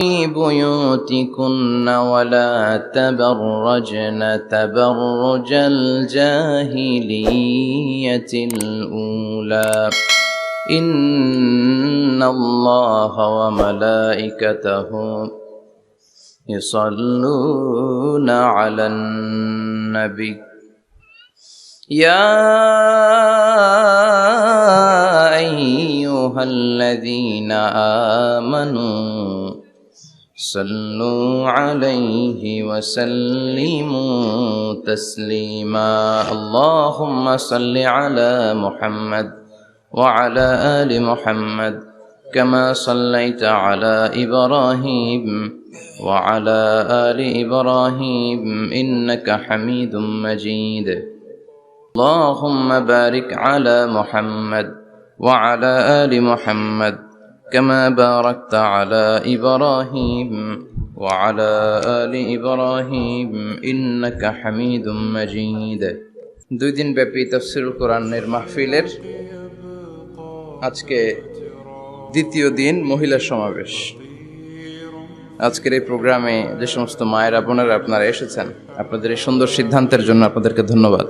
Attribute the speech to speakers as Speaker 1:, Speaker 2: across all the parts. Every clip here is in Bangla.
Speaker 1: في بيوتكن ولا تبرجن تبرج الجاهلية الأولى إن الله وملائكته يصلون على النبي يا أيها الذين آمنوا صلوا عليه وسلموا تسليما اللهم صل على محمد وعلى آل محمد كما صليت على إبراهيم وعلى آل إبراهيم إنك حميد مجيد اللهم بارك على محمد وعلى آل محمد كما باركت على إبراهيم وعلى آل إبراهيم إنك حميد مجيد দুই দিন ব্যাপী তাফসীরুল কোরআনের মাহফিলের আজকে দ্বিতীয় দিন মহিলা সমাবেশ। আজকের এই প্রোগ্রামে যে সমস্ত মায়েরা বোনেরা আপনারা এসেছেন, আপনাদের এই সুন্দর সিদ্ধান্তের জন্য আপনাদেরকে ধন্যবাদ।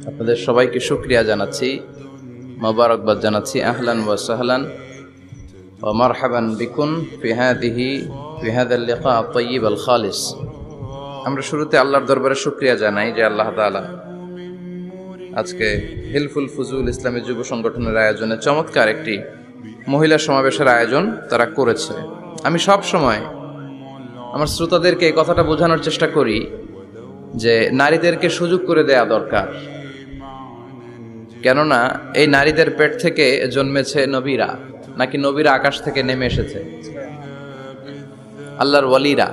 Speaker 1: আপনাদের সবাইকে শুকরিয়া জানাচ্ছি, মোবারকবাদ জানাচ্ছি। আহলান ওয়া সাহলান ওয়া মারহাবান বিকুম ফি হাদাল লিকা আত-তাইয়িব আল খালিস। আমরা শুরুতে আল্লাহর দরবারে শুকরিয়া জানাই যে আল্লাহ তাআলা আজকে হিলফুল ফুজুল ইসলামী যুব সংগঠনের আয়োজনে চমৎকার একটি মহিলা সমাবেশের আয়োজন তারা করেছে। আমি সব সময় আমার শ্রোতাদেরকে এই কথাটা বোঝানোর চেষ্টা করি যে নারীদেরকে সুযোগ করে দেয়া দরকার, কেননা এই নারীদের পেট থেকে জন্মেছে নবীরা, নাকি নবীরা আকাশ থেকে নেমে এসেছে? আল্লাহর ওয়ালিরা,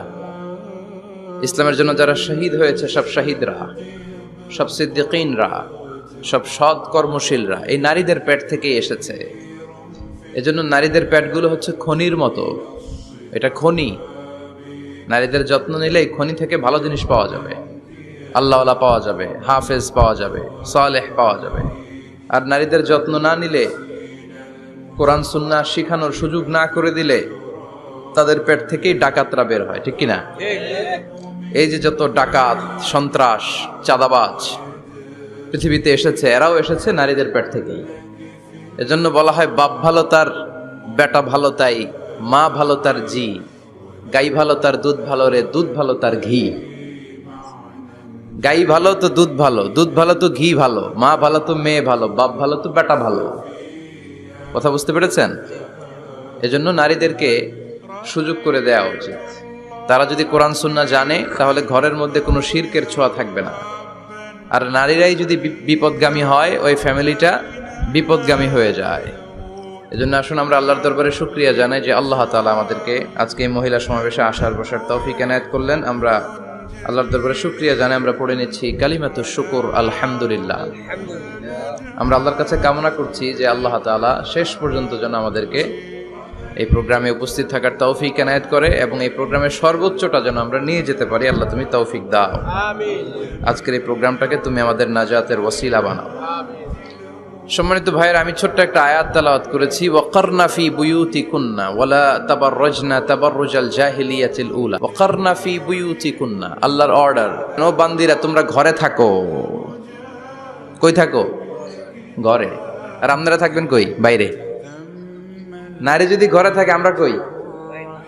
Speaker 1: ইসলামের জন্য যারা শহীদ হয়েছে, সব শহীদরা, সব সিদ্দিকিনরা, সব সৎ কর্মশীলরা এই নারীদের পেট থেকেই এসেছে। এজন্য নারীদের পেটগুলো হচ্ছে খনির মতো, এটা খনি। নারীদের যত্ন নিলে এই খনি থেকে ভালো জিনিস পাওয়া যাবে, আল্লাহওয়ালা পাওয়া যাবে, হাফেজ পাওয়া যাবে, সালেহ পাওয়া যাবে। আর নারীদের যত্ন না নিলে, কোরআন সুন্নাহ শিখানোর সুযোগ না করে দিলে তাদের পেট থেকেই ডাকাতরা বের হয়, ঠিক কিনা? এই যে যত ডাকাত, সন্ত্রাস, চাঁদাবাজ পৃথিবীতে এসেছে, এরাও এসেছে নারীদের পেট থেকেই। এজন্য বলা হয় বাপ ভালো তার বেটা ভালো তাই, মা ভালো তার জি, গাই ভালো তার দুধ ভালো রে, দুধ ভালো তার ঘি। গাই ভালো তো দুধ ভালো, দুধ ভালো তো ঘি ভালো, মা ভালো তো মেয়ে ভালো, বাপ ভালো তো বেটা ভালো। কথা বুঝতে পেরেছেন? এজন্য নারীদেরকে সুযোগ করে দেওয়া উচিত। তারা যদি কোরআন সুন্নাহ জানে তাহলে ঘরের মধ্যে কোনো শিরকের ছোঁয়া থাকবে না। আর নারীরাই যদি বিপদগামী হয়, ওই ফ্যামিলিটা বিপদগামী হয়ে যায়। এজন্য আসুন আমরা আল্লাহর দরবারে শুকরিয়া জানাই যে আল্লাহ তাআলা আমাদেরকে আজকে এই মহিলা সমাবেশে আসার বসার তৌফিক এনায়েত করলেন। আমরা আল্লাহর দরবারে শুকরিয়া জানাই। আমরা পড়ে নিচ্ছি কালিমাতুশ শুকর, আলহামদুলিল্লাহ। আমরা আল্লাহর কাছে কামনা করছি যে আল্লাহ তাআলা শেষ পর্যন্ত যেন আমাদেরকে এই প্রোগ্রামে উপস্থিত থাকার তৌফিক এনায়েত করে এবং এই প্রোগ্রামের সর্বোচ্চটা যেন আমরা নিয়ে যেতে পারি। আল্লাহ তুমি তৌফিক দাও। আমিন। আজকের এই প্রোগ্রামটাকে তুমি আমাদের নাজাতের ওসিলা বানাও। আমিন। সম্মানিত ভাইয়ের, আমি ছোট্ট একটা আয়াত তেলাওয়াত করেছি, ওয়াকারনা ফি বুয়ুতিকুন্না ওয়ালা তাবাররাজনা তাবাররুজাল জাহিলিয়াতিল উলা। ওয়াকারনা ফি বুয়ুতিকুন্না, আল্লাহর অর্ডার। ও বান্দিরা, তোমরা ঘরে থাকো। কই থাকো? ঘরে। আর আপনারা থাকবেন কই? বাইরে। নারী যদি ঘরে থাকে, আমরা কই?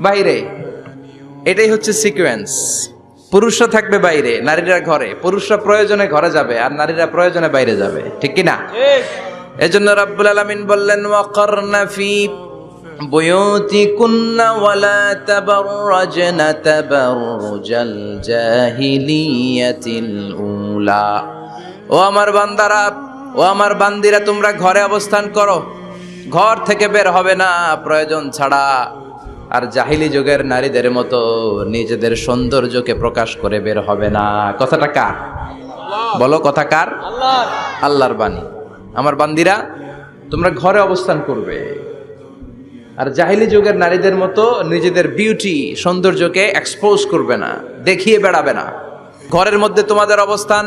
Speaker 1: বাইরে। এটাই হচ্ছে সিকোয়েন্স। পুরুষরা থাকবে বাইরে, নারীরা ঘরে। পুরুষরা প্রয়োজনে ঘরে যাবে আর নারীরা প্রয়োজনে বাইরে যাবে, ঠিক কি না? এজন্য রাব্বুল আলামিন বললেন ওয়াকারনা ফি বুয়ুতিকুন্না ওয়ালা তাবাররাজনা তাবাররুজাল জাহিলিয়াতিল উলা। ও আমার বান্দারা, ও আমার বান্দিরা, তোমরা ঘরে অবস্থান করো, ঘর থেকে বের হবে না প্রয়োজন ছাড়া। আর জাহিলি যুগের নারীদের মতো নিজেদের সৌন্দর্যকে প্রকাশ করে বের হবে না। কথাটা কার? বলো, কথা কার? আল্লাহর বাণী। আমার বান্দিরা, তোমরা ঘরে অবস্থান করবে আর জাহিলি যুগের নারীদের মতো নিজেদের বিউটি, সৌন্দর্যকে এক্সপোজ করবে না, দেখিয়ে বেড়াবে না। ঘরের মধ্যে তোমাদের অবস্থান,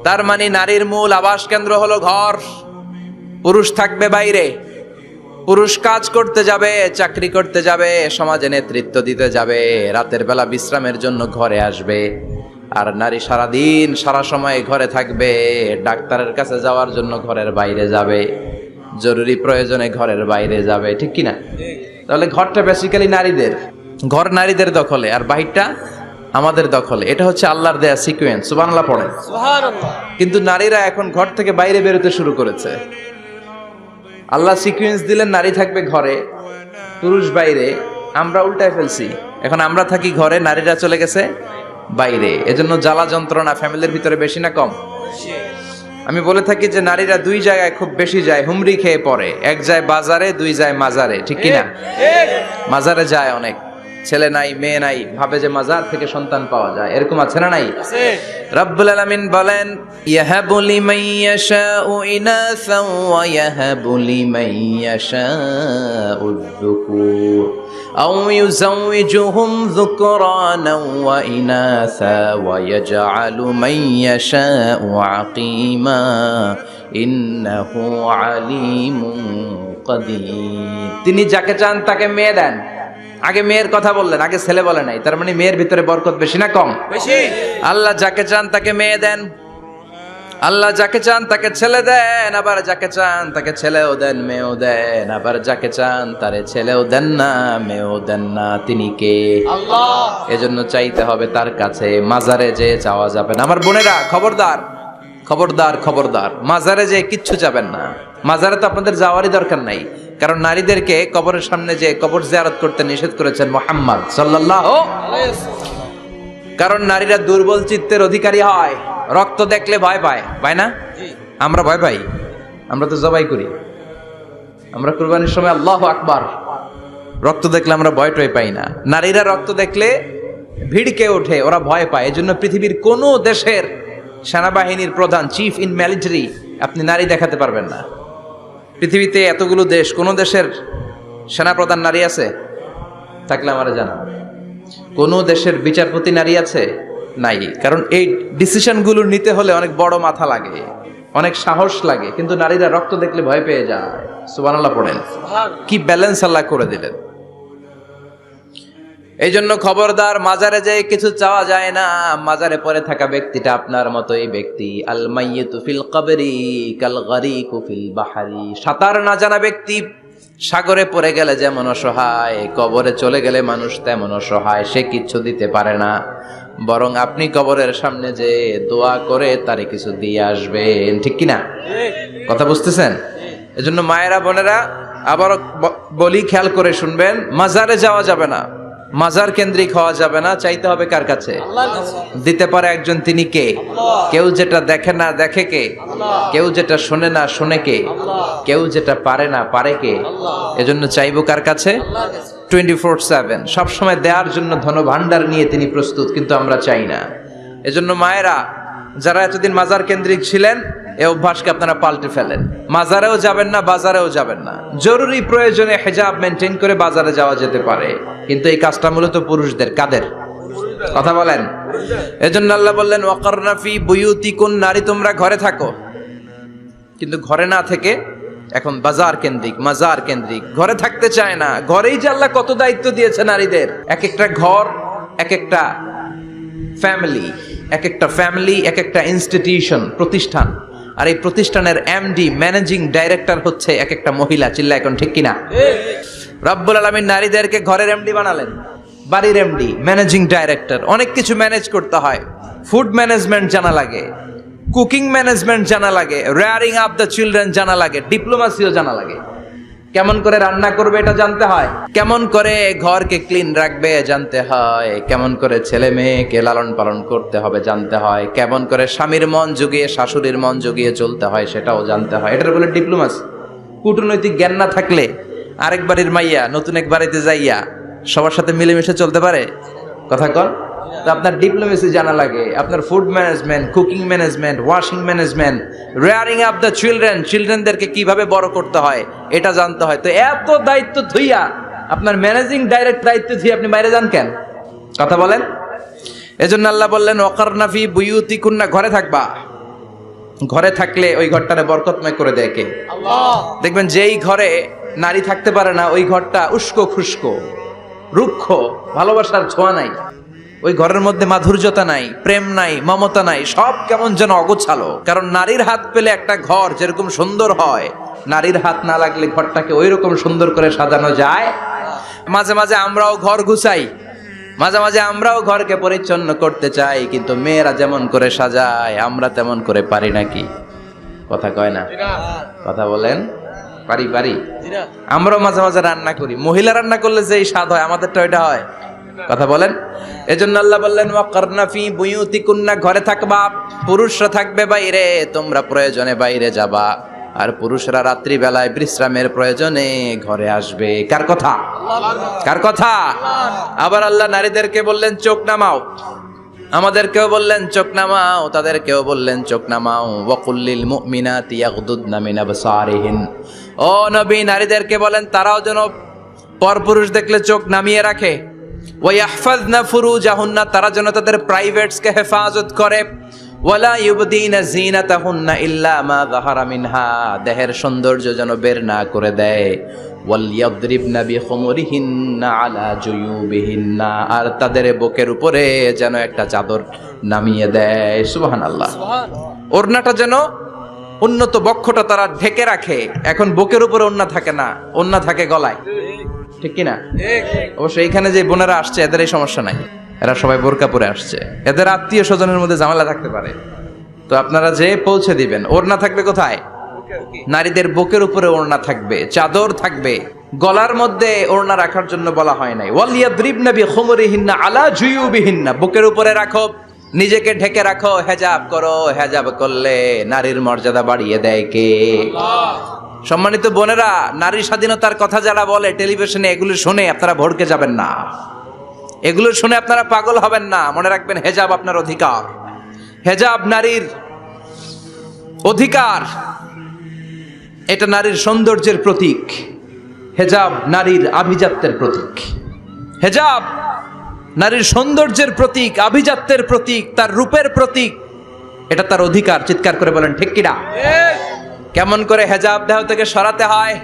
Speaker 1: তার মানে নারীর মূল আবাস কেন্দ্র হলো ঘর। পুরুষ থাকবে বাইরে। পুরুষ কাজ করতে যাবে, চাকরি করতে যাবে, সমাজে নেতৃত্ব দিতে যাবে, রাতের বেলা বিশ্রামের জন্য ঘরে আসবে। আর নারী সারাদিন সারা সময় ঘরে থাকবে, ডাক্তারের কাছে যাওয়ার জন্য ঘরের বাইরে যাবে, জরুরি প্রয়োজনে ঘরের বাইরে যাবে, ঠিক কিনা? তাহলে ঘরটা বেসিক্যালি নারীদের, ঘর নারীদের দখলে, আর বাহিরটা আমাদের দখলে। এটা হচ্ছে আল্লাহর দেয়া সিকোয়েন্স। সুবহানাল্লাহ পড়েন। কিন্তু নারীরা এখন ঘর থেকে বাইরে বেরোতে শুরু করেছে। আল্লাহ সিকোয়েন্স দিলেন নারী থাকবে ঘরে, পুরুষ বাইরে। আমরা উল্টায় ফেলছি, এখন আমরা থাকি ঘরে, নারীরা চলে গেছে বাইরে। এজন্য জ্বালা যন্ত্রণা ফ্যামিলির ভিতরে বেশি না কম? আমি বলে থাকি যে নারীরা দুই জায়গায় খুব বেশি যায়, হুমড়ি খেয়ে পড়ে। এক যায় বাজারে, দুই যায় মাজারে, ঠিক কিনা? মাজারে যায় অনেক, ছেলে নাই মেয়ে নাই, ভাবে যে মাজার থেকে সন্তান পাওয়া যায়। এরকম আছে না নাই? রব্বুল আলামিন বলেন, ইয়াহাবু লিমান ইয়াশাউ ইনাসা ওয়া ইয়াহাবু লিমান ইয়াশাউ যুকুর আও ইউযাওয়িজুহুম যুকরানা ওয়া ইনাসা ওয়া ইয়াজআলু মান ইয়াশাউ আকীমা ইন্নাহু আলীমুন কাদির। তিনি যাকে চান তাকে মেয়ে দেন। আগে মেয়ের কথা বললেন, আগে ছেলে বলে নাই। তার মানে মেয়ের ভিতরে বরকত বেশি না কম? বেশি। আল্লাহ যাকে চান তাকে মেয়ে দেন, আল্লাহ যাকে চান তাকে ছেলে দেন, আবার যাকে চান তাকে ছেলেও দেন মেয়েও দেন, আবার যাকে চান তারে ছেলেও দেন না মেয়েও দেন না। তিনি কে? আল্লাহ। এজন্য চাইতে হবে তার কাছে, মাজারে যে চাওয়া যাবে না। আমার বোনেরা খবরদার, খবরদার, খবরদার, মাজারে যে কিচ্ছু যাবেন না। মাজারে তো আপনাদের যাওয়ারই দরকার নাই, কারণ নারীদেরকে কবরের সামনে যে কবর জিয়ারত করতে নিষেধ করেছেন মুহাম্মদ সাল্লাল্লাহু আলাইহি ওয়াসাল্লাম। কারণ নারীরা দুর্বল চিত্তের অধিকারী হয়, রক্ত দেখলে ভয় পায়, পায় না? আমরা ভয় পাই, আমরা তো জবাই করি, আমরা কুরবানির সময় আল্লাহু আকবার, রক্ত দেখলে আমরা ভয় টয় পাই না। নারীরা রক্ত দেখলে ভিড়কে ওঠে, ওরা ভয় পায়। এজন্য পৃথিবীর কোন দেশের সেনাবাহিনীর প্রধান, চিফ ইন মিলিটারি, আপনি নারী দেখাতে পারবেন না। পৃথিবীতে এতগুলো দেশ, কোন দেশের সেনাপ্রধান নারী আছে? থাকলে আমারে জানান। কোন দেশের বিচারপতি নারী আছে? নাই। কারণ এই ডিসিশনগুলো নিতে হলে অনেক বড় মাথা লাগে, অনেক সাহস লাগে। কিন্তু নারীরা রক্ত দেখলে ভয় পেয়ে যায়। সুবহানাল্লাহ পড়েন। কি ব্যালেন্স আল্লাহ করে দিলেন। এই জন্য খবরদার, মাজারে যেয়ে কিছু চাওয়া যায় না। মাজারে পড়ে থাকা ব্যক্তিটা আপনার মতোই ব্যক্তি। আল মাইয়িতু ফিল কবরি কাল গারিকু ফিল বাহরি। সাঁতার না জানা ব্যক্তি সাগরে পড়ে গেলে যেমন অসহায়, কবরে চলে গেলে মানুষ তেমন অসহায়। সে কিচ্ছু দিতে পারে না, বরং আপনি কবরের সামনে যে দোয়া করে তারে কিছু দিয়ে আসবেন, ঠিক কিনা? কথা বুঝতেছেন? এজন্য মায়েরা বোনেরা আবার বলি, খেয়াল করে শুনবেন, মাজারে যাওয়া যাবে না, মাজার কেন্দ্রিক হওয়া যাবে না। চাইতে হবে কার কাছে? দিতে পারে একজন, তিনি কে? কেউ যেটা দেখে না দেখে কে? কেউ যেটা শোনে না শোনে কে? কেউ যেটা পারে না পারে কে? এজন্য চাইবো কার কাছে? 24/7 সবসময় দেওয়ার জন্য ধন ভান্ডার নিয়ে তিনি প্রস্তুত, কিন্তু আমরা চাই না। এজন্য মায়েরা যারা এতদিন মাজার কেন্দ্রিক ছিলেন, এই অভ্যাসকে আপনারা পাল্টে ফেলেন। মাজারেও যাবেন না, বাজারেও যাবেন না। জরুরি প্রয়োজনে হিজাব মেনটেন করে বাজারে যাওয়া যেতে পারে, কিন্তু এই কাজটা মূলত পুরুষদের। কাদের কথা বলেন? এজন্য আল্লাহ বললেন, ওয়াকারনা ফি বুয়ুতিকুন, নারী তোমরা ঘরে থাকো। কিন্তু ঘরে না থেকে এখন বাজার কেন্দ্রিক, মাজার কেন্দ্রিক, ঘরে থাকতে চায় না। ঘরেই যে আল্লাহ কত দায়িত্ব দিয়েছে নারীদের। এক একটা ঘর এক একটা ফ্যামিলি, এক একটা ফ্যামিলি এক একটা ইনস্টিটিউশন, প্রতিষ্ঠান। আর এই প্রতিষ্ঠানের এমডি, ম্যানেজিং ডাইরেক্টর হচ্ছে এক একটা মহিলা। চিল্লা এখন ঠিক কিনা? রব্বুল আলামিন নারীদেরকে ঘরের এমডি বানালেন, বাড়ির এমডি, ম্যানেজিং ডাইরেক্টর। অনেক কিছু ম্যানেজ করতে হয়। ফুড ম্যানেজমেন্ট জানা লাগে, কুকিং ম্যানেজমেন্ট জানা লাগে, রেয়ারিং আপ দ্য চিলড্রেন জানা লাগে, ডিপ্লোমাসিও জানা লাগে। কেমন করে রান্না করবে এটা জানতে হয়, কেমন করে ঘরকে ক্লিন রাখবে জানতে হয়, কেমন করে ছেলে মেয়েকে লালন পালন করতে হবে জানতে হয়, কেমন করে স্বামীর মন জুগিয়ে শাশুড়ির মন জুগিয়ে চলতে হয় সেটাও জানতে হয়। এটার বলে ডিপ্লোমাসি। কূটনৈতিক জ্ঞান না থাকলে আরেক বাড়ির মাইয়া নতুন এক বাড়িতে যাইয়া সবার সাথে মিলেমিশে চলতে পারে? কথা কন। তো আপনার ডিপ্লোমেসি জানা লাগে, আপনার food management, cooking management, washing management, rearing up the children, চিলড্রেনদেরকে কিভাবে বড় করতে হয় এটা জানতে হয়। তো এত দায়িত্ব থুইয়া, আপনার ম্যানেজিং ডাইরেক্ট দায়িত্ব থুইয়া আপনি বাইরে যান কেন? কথা বলেন। এজন্য আল্লাহ বললেন, ওয়াকারনা ফি বুয়ুতিকুন্না, ঘরে থাকবা। ঘরে থাকলে ওই ঘরটারে বরকতময় করে দেয় কে? আল্লাহ। দেখবেন যেই ঘরে নারী থাকতে পারে না, ওই ঘরটা উস্কো খুস্কো, রুক্ষ, ভালোবাসার ছোঁয়া নাই, ওই ঘরের মধ্যে মাধুর্যতা নাই, প্রেম নাই, মমতা নাই, সব কেমন যেন অগোছালো। কারণ নারীর হাত পেলে একটা ঘর যেরকম সুন্দর হয়, নারীর হাত না লাগলে ঘরটাকে ওই রকম সুন্দর করে সাজানো যায়। মাঝে মাঝে আমরাও ঘর গুছাই, মাঝে মাঝে আমরাও ঘরকে পরিচ্ছন্ন করতে চাই, কিন্তু মেয়েরা যেমন করে সাজায় আমরা তেমন করে পারি নাকি? কথা কয় না, কথা বলেন। পারি। আমরাও মাঝে মাঝে রান্না করি, মহিলা রান্না করলে যেই স্বাদ হয় আমাদেরটা ওইটা হয়। কথা বলেন। এজন্য আল্লাহ বললেন ওয়াকারনা ফি বুয়ুতিকুন্না, ঘরে থাকবা, পুরুষরা থাকবে বাইরে, তোমরা প্রয়োজনে বাইরে যাবা, আর পুরুষরা রাত্রি বেলায় বিশ্রামের প্রয়োজনে ঘরে আসবে। কার কথা? কার কথা? আবার আল্লাহ নারীদেরকে বললেন চোখ নামাও, আমাদেরকেও বললেন চোখ নামাও, তাদেরকেও বললেন চোখ নামাও। ওয়াকুল্লিল মুমিনাতি ইয়াগদুদনা মিন আবসারিহিন, ও নবী নারীদেরকে বলেন তারাও যেন পরপুরুষ দেখলে চোখ নামিয়ে রাখে। ওয়াহফাজনা ফুরুজাহুন্না, তারা যেন তাদের প্রাইভেটসকে হেফাজত করে। ওয়ালা ইউবদিনা জিনাতাহুন্না ইল্লা মা যাহারা মিনহা, দেহের সৌন্দর্য যেন বের না করে দেয়। ওয়ালিয়াদরিবনা বিখুমুরিহিন্না আলা জুয়ুবিহিন্না, আর তাদের বুকের উপরে যেন একটা চাদর নামিয়ে দেয়। সুবহানাল্লাহ। ওড়নাটা যেন, উন্নত বক্ষটা তারা ঢেকে রাখে। এখন বুকের উপরে ওড়না থাকে না, ওড়না থাকে গলায়, ঠিক কিনা? অবশ্য এইখানে যে বোনেরা আসছে এদের এই সমস্যা নাই, এরা সবাই বোরকা পরে আসছে, এদের আত্মীয় স্বজনের মধ্যে ঝামেলা থাকতে পারে, তো আপনারা যে পৌঁছে দিবেন। ওড়না থাকবে কোথায়? নারীদের বুকের উপরে ওড়না থাকবে, চাদর থাকবে, গলার মধ্যে ওড়না রাখার জন্য বলা হয় নাই। ওয়ালিয়াদরিবনা বিখুমুরিহিন্না আলা জুয়ুবিহিন্না, বুকের উপরে রাখো, নিজেকে ঢেকে রাখো, হেজাব করো। হেজাব করলে নারীর মর্যাদা বাড়িয়ে দেয় কে? সম্মানিত বোনেরা, নারী স্বাধীনতার কথা যারা বলে টেলিভিশনে, এগুলো শুনে আপনারা ভড়কে যাবেন না, এগুলো শুনে আপনারা পাগল হবেন না। মনে রাখবেন হেজাব আপনার অধিকার, হেজাব নারীর অধিকার, এটা নারীর সৌন্দর্যের প্রতীক, হেজাব নারীর আভিজাত্যের প্রতীক। হেজাব নারীর সৌন্দর্যের প্রতীক, আভিজাত্যের প্রতীক, তার রূপের প্রতীক, এটা তার অধিকার। চিৎকার করে বলেন ঠিক কিনা? কেমন করে হেজাব দেহ থেকে সরাতে হয়,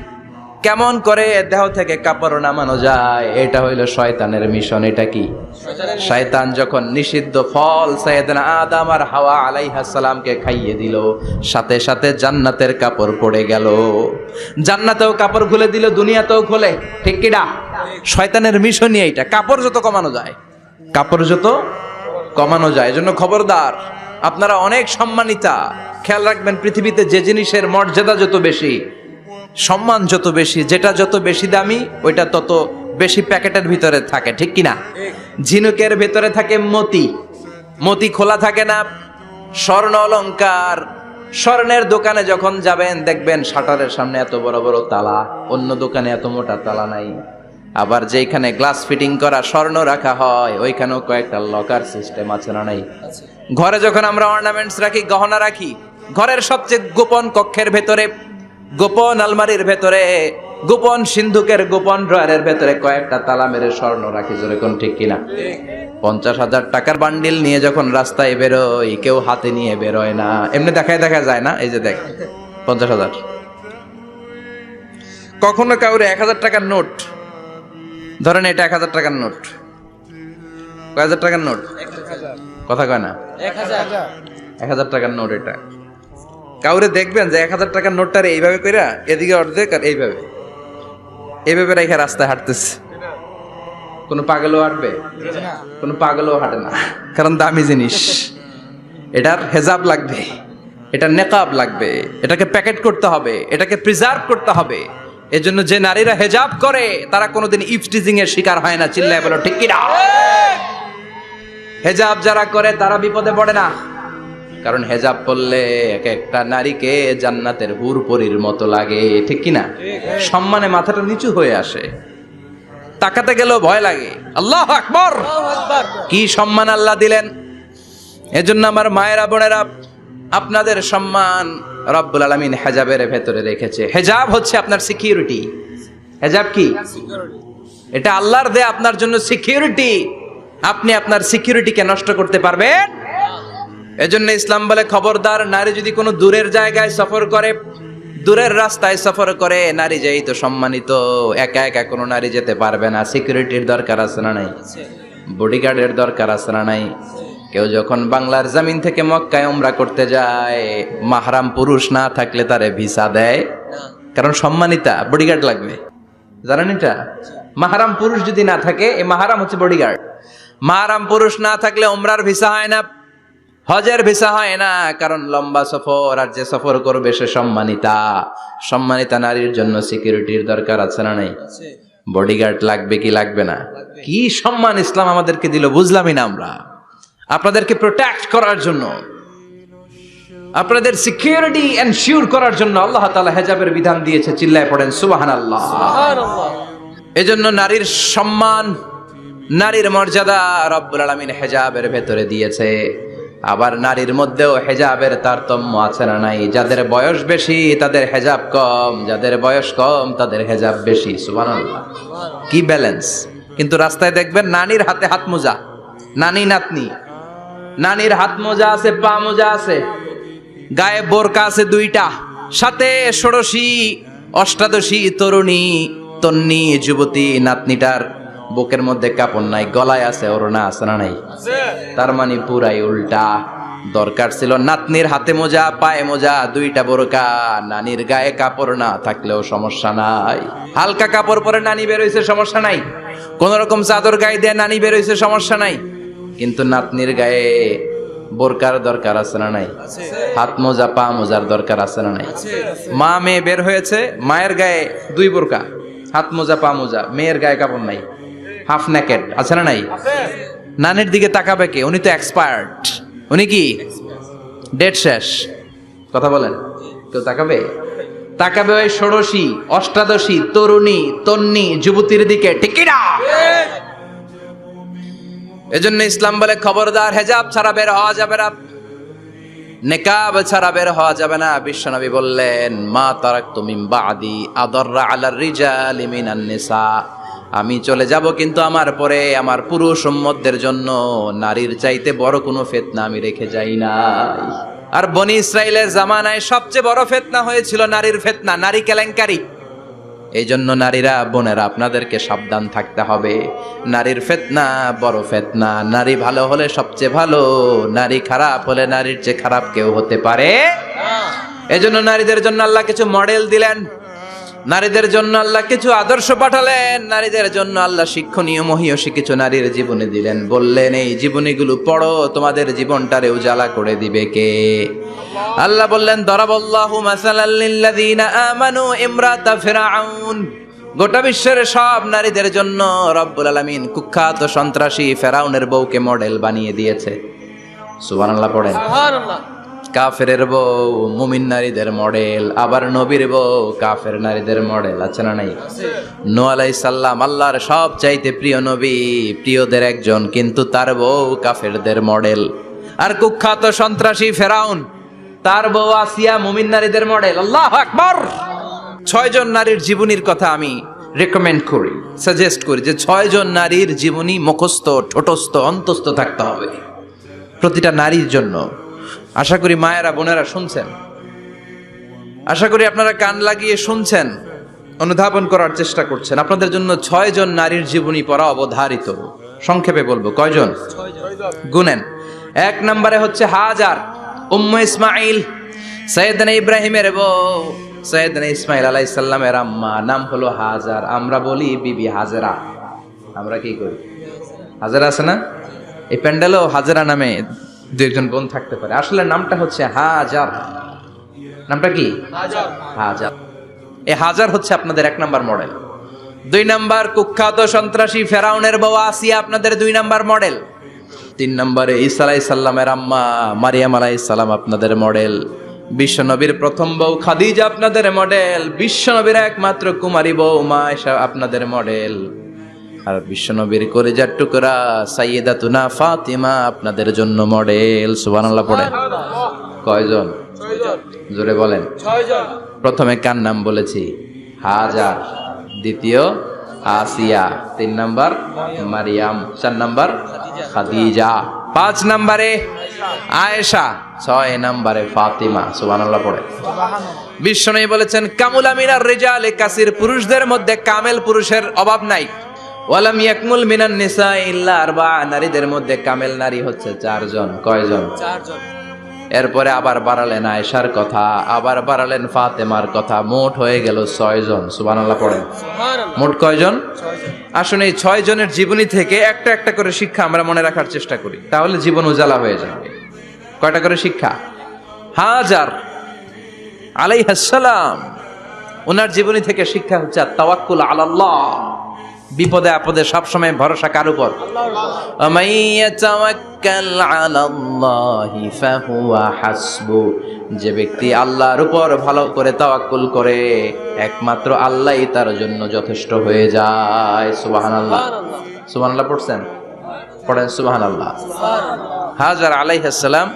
Speaker 1: কেমন করে দেহ থেকে কাপড় নামানো যায়, এটা হইল শয়তানের মিশন। এটা কি? শয়তান যখন নিষিদ্ধ ফল সাইয়েদনা আদম আর হাওয়া আলাইহিস সালামকে খাইয়ে দিল, সাথে সাথে জান্নাতের কাপড় পড়ে গেল। জান্নাতেও কাপড় খুলে দিল, দুনিয়াতেও খুলে, ঠিক কিনা? শয়তানের মিশনই এইটা, কাপড় যত কমানো যায়, কাপড় যত কমানো যায়। এজন্য খবরদার, আপনারা অনেক সম্মানিতা, খেয়াল রাখবেন পৃথিবীতে যে জিনিসের মর্যাদা যত বেশি, সম্মান যত বেশি, যেটা যত বেশি দামি, ওইটা তত বেশি প্যাকেটের ভিতরে থাকে, ঠিক কিনা? ঝিনুকের ভিতরে থাকে মতি, মতি খোলা থাকে না। স্বর্ণ অলংকার, স্বর্ণের দোকানে যখন যাবেন দেখবেন শাটারের সামনে এত বড় বড় তালা, অন্য দোকানে এত মোটা তালা নাই। আবার যেখানে গ্লাস ফিটিং করা স্বর্ণ রাখা হয় ওইখানেও কয়েকটা লকার সিস্টেম আছে না নাই? ঘরে যখন আমরা অর্নামেন্টস রাখি, গহনা রাখি, ঘরের সবচেয়ে গোপন কক্ষের ভেতরে, গোপন আলমারির ভেতরে, গোপন সিন্ধুকের গোপন ড্রয়ারের ভেতরে কয়েকটা তালা মেরে স্বর্ণ রাখি। যেরকম ঠিক কিনা? 50,000 টাকার বান্ডিল নিয়ে যখন রাস্তায় বেরোয়, কেউ হাতে নিয়ে বেরোয় না, এমনি দেখায় দেখা যায় না। এই যে দেখ 50,000, কখনো কাউরে 1,000 টাকার নোট ধরেন, এটা 1,000 টাকার নোট, কয় হাজার টাকার নোট? কথা কয় না, 1,000 টাকার নোট। এটা কাউরে দেখবেন যে 1,000 টাকার নোটটারে এইভাবে কইরা এদিকে অর্ধেক আর এইভাবে এইভাবে রেখে রাস্তায় হাঁটতেছে, কোনো পাগলও হাঁটবে? কোনো পাগলও হাঁটে না, কারণ দামি জিনিস। এটার হেজাব লাগবে, এটার নেকাব লাগবে, এটাকে প্যাকেট করতে হবে, এটাকে প্রিজার্ভ করতে হবে। এজন্য যে নারীরা হেজাব করে তারা কোনোদিন ইফটিজিং এর শিকার হয় না। চিল্লায় বলো ঠিক কিনা? হেজাব যারা করে তারা বিপদে পড়ে না, কারণ হেজাব করলে এক একটা নারীকে জান্নাতের হুর পরীর মতো লাগে, ঠিক কিনা? সম্মানে মাথাটা নিচু হয়ে আসে, তাকাতে গেলেও ভয় লাগে। আল্লাহু আকবার, কি সম্মান আল্লাহ দিলেন! এজন্য আমার মায়েরা বোনেরা, আপনাদের সম্মান রব্বুল আলামিন হেজাবের ভেতরে রেখেছে। হেজাব হচ্ছে আপনার সিকিউরিটি। হেজাব কি? এটা আল্লাহর দেয়া আপনার জন্য সিকিউরিটি। আপনি আপনার সিকিউরিটিকে নষ্ট করতে পারবেন? এজন্য ইসলাম বলে খবরদার, নারী যদি কোনো দূরের জায়গায় সফর করে, দূরের রাস্তায় সফর করে নারী যেই তো সম্মানিত, একা একা কোনো নারী যেতে পারবে না, সিকিউরিটির দরকার আছে না নাই, বডিগার্ডের দরকার আছে না নাই। কেউ যখন বাংলার জমিন থেকে মক্কায় উমরা করতে যায়, মাহরাম পুরুষ না থাকলে তারে ভিসা দেয়, কারণ সম্মানিতা, বডিগার্ড লাগবে। জানেন এটা? মাহরাম পুরুষ যদি না থাকে, এই মাহরাম হচ্ছে বডিগার্ড। মাহরাম পুরুষ না থাকলে উমরার ভিসা হয় না, হজের ভিসা হয় না, কারণ লম্বা সফর, আর যে সফর করবে সে সম্মানিতা। সম্মানিতা নারীর জন্য সিকিউরিটির দরকার আছে না নাই? বডিগার্ড লাগবে কি লাগবে না? কি সম্মান ইসলাম আমাদেরকে দিল বুঝলামই না আমরা। আপনাদেরকে প্রোটেক্ট করার জন্য, আপনাদের সিকিউরিটি এনশিওর করার জন্য আল্লাহ তাআলা হিজাবের বিধান দিয়েছে। চিল্লায় পড়েন সুবহানাল্লাহ। সুবহানাল্লাহ। এজন্য নারীর সম্মান, নারীর মর্যাদা রব্বুল আলামিন হিজাবের ভেতরে দিয়েছে। আবার নারীর মধ্যেও হিজাবের তারতম্য আছে না নাই? যাদের বয়স বেশি তাদের হিজাব কম, যাদের বয়স কম তাদের হিজাব বেশি। সুবহানাল্লাহ, কি ব্যালেন্স! কিন্তু রাস্তায় দেখবেন নানির হাতে হাত মোজা, নানি নাতনি, নানির হাত মোজা আছে, পা মোজা আছে, গায়ে বোরকা আছে দুইটা, সাথে ষোড়শী অষ্টাদশী তরুণী তন্নি যুবতী নাতনিটার বুকের মধ্যে কাপড় নাই, গলায় আছে ওড়না, আছে না নাই? তার মানে পুরাই উল্টা। দরকার ছিল নাতনির হাতে মোজা, পায়ে মোজা, দুইটা বোরকা। নানির গায়ে কাপড় না থাকলেও সমস্যা নাই, হালকা কাপড় পরে নানি বের হইছে, সমস্যা নাই। কোন রকম চাদর গায়ে দিয়ে নানি বের হইছে, সমস্যা নাই। কিন্তু নাতনির গায়ে বোরকার দরকার আছে না নাই? হাত মোজা, পা মোজার দরকার আছে না নাই? মা মেয়ে বের হয়েছে, মায়ের গায়ে দুই বোরকা, হাত মোজা, পা মোজা, মেয়ের গায়ে কাপড় নাই, হাফ নেকেড, আছে না নাই? নানির দিকে তাকাবে কে? উনি তো এক্সপায়ার্ড, উনি কি ডেট শেষ। কথা বলেন, কেউ তাকাবে? তাকাবে ওই ষোড়শী অষ্টাদশী তরুণী তন্নি যুবতীর দিকে, ঠিক কি না? এজন্য ইসলাম বলে খবরদার, হেজাব ছাড়া বের হওয়া যাবে না, নেকাব ছাড়া বের হওয়া যাবে না। বিশ্বনবী বললেন, মা তারাকতু মিন বাদি আদাররা আলার রিজালি মিনান নিসা, আমি চলে যাব কিন্তু আমার পরে আমার পুরুষ উম্মতদের জন্য নারীর চাইতে বড় কোনো ফিতনা আমি রেখে যাই নাই। আর বনি ইসরাইলের জামানায় সবচেয়ে বড় ফিতনা হয়েছিল নারীর ফিতনা, নারী কেলেঙ্কারি। এই জন্য নারীরা, বোনেরা, আপনাদেরকে সাবধান থাকতে হবে। নারীর ফিতনা বড় ফিতনা। নারী ভালো হলে সবচেয়ে ভালো, নারী খারাপ হলে নারীর চেয়ে খারাপ কেউ হতে পারে না। এজন্য নারীদের জন্য আল্লাহ কিছু মডেল দিলেন, নারীদের জন্য আল্লাহ কিছু আদর্শ পাঠালেন, নারীদের জন্য আল্লাহ শিক্ষণীয় মহীয়সী কিছু নারীর জীবনী দিলেন। বললেন, এই জীবনীগুলো পড়ো, তোমাদের জীবনটারে উজালা করে দিবে কে? আল্লাহ বললেন, দরাবাল্লাহু মাসালাল লিল্লাযীনা আমানু ইমরাতা ফিরআউন। গোটা বিশ্বের সব নারীদের জন্য রব্বুল আলামিন কুখ্যাত সন্ত্রাসী ফেরাউনের বউকে মডেল বানিয়ে দিয়েছে। সুবহানাল্লাহ পড়েন। সুবহানাল্লাহ। কাফেরের বউ মুমিন নারীদের মডেল, আবার নবীর বউ কাফের নারীদের মডেল, আছে না নাই? নূহ আলাইহিস সালাম আল্লাহর সব চাইতে প্রিয় নবী, প্রিয়দের একজন, কিন্তু তার বউ কাফেরদের মডেল। আর কুখ্যাত সন্ত্রাসী ফেরাউন, তার বউ আসিয়া মুমিন নারীদের মডেল। আল্লাহু আকবার। 6 জন নারীর জীবনীর কথা আমি রেকমেন্ড করি, সাজেস্ট করি যে 6 জন নারীর জীবনী মুখস্থ, ঠোঁটস্থ, অন্তস্থ থাকতে হবে প্রতিটা নারীর জন্য। আশা করি মায়েরা, বোনেরা শুনছেন, আশা করি আপনারা কান লাগিয়ে শুনছেন, অনুধাবন করার চেষ্টা করছেন। আপনাদের জন্য 6 জন নারীর জীবনী পড়া অবধারিত। সংক্ষেপে বলবো, কয়জন? 6 জন। গুনেন। 1 নম্বরে হচ্ছে হাজার, উম্মে ইসমাইল, সাইয়েদনা ইব্রাহিমের বউ, সাইয়েদনা ইসমাইল আলাইহিস সালামের আম্মা, নাম হলো হাজার। আমরা বলি বিবি হাজেরা। আমরা কি করি? হাজেরা আছে না? এই প্যান্ডেলও হাজেরা নামে 2-1 বোন থাকতে পারে। আসলে নামটা হচ্ছে হাজার। নামটা কি? হাজার। হাজার। এই হাজার হচ্ছে আপনাদের 1 নাম্বার মডেল। 2 নাম্বার কুখ্যাত সন্ত্রাসী ফেরাউনের বউ আসিয়া আপনাদের 2 নাম্বার মডেল। 3 নম্বরে ঈসা আলাইহিস সালামের আম্মা মারিয়াম আলাইহিস সালাম আপনাদের মডেল। বিশ্বনবীর প্রথম বউ খাদিজা আপনাদের মডেল। বিশ্বনবীর একমাত্র কুমারী বউ মা আয়েশা আপনাদের মডেল। আর বিশ্বনবীর কলিজার টুকরা সাইয়্যিদাতুনা ফাতিমা আপনাদের জন্য মডেল। সুবহানাল্লাহ পড়েন। কয়জন? 6 জন। জোরে বলেন। 6 জন। প্রথমে কার নাম বলেছি? হাজার। দ্বিতীয় আসিয়া। 3 নাম্বার মারিয়াম। 4 নাম্বার খাদিজা। 5 নম্বরে আয়েশা, 6 নম্বরে ফাতিমা। সুবহানাল্লাহ পড়ে। বিশ্বনবী বলেছেন, কামুলা মিনার রিজালে কাসির, পুরুষদের মধ্যে কামেল পুরুষের অভাব নাই। ওয়ালাম ইয়াকমুল মিনান নিসা ইল্লা আরবা, নারীদের মধ্যে কামেল নারী হচ্ছে 4 জন। কয়জন? 4 জন। এরপরে আবার বাড়ালেন আয়েশার কথা, আবার বাড়ালেন ফাতেমার কথা, মোট হয়ে গেল 6 জন। সুবহানাল্লাহ পড়েন। মোট কয়জন? 6 জন। আসুন এই 6 জনের জীবনী থেকে একটা একটা করে শিক্ষা আমরা মনে রাখার চেষ্টা করি, তাহলে জীবন উজালা হয়ে যাবে। কয়টা করে শিক্ষা? হাজার আলাইহিস সালাম, ওনার জীবনী থেকে শিক্ষা হচ্ছে তাওয়াক্কুল আলাল্লাহ, বিপদে আপদে সবসময় ভরসা কার উপর? যে ব্যক্তি আল্লাহর উপর ভালো করে তাওয়াক্কুল করে, একমাত্র আল্লাহই তার জন্য যথেষ্ট হয়ে যায়। সুবহানাল্লাহ। সুবহানাল্লাহ পড়ছেন? পড়েন সুবহানাল্লাহ। হাজার আলাইহিস সালাম,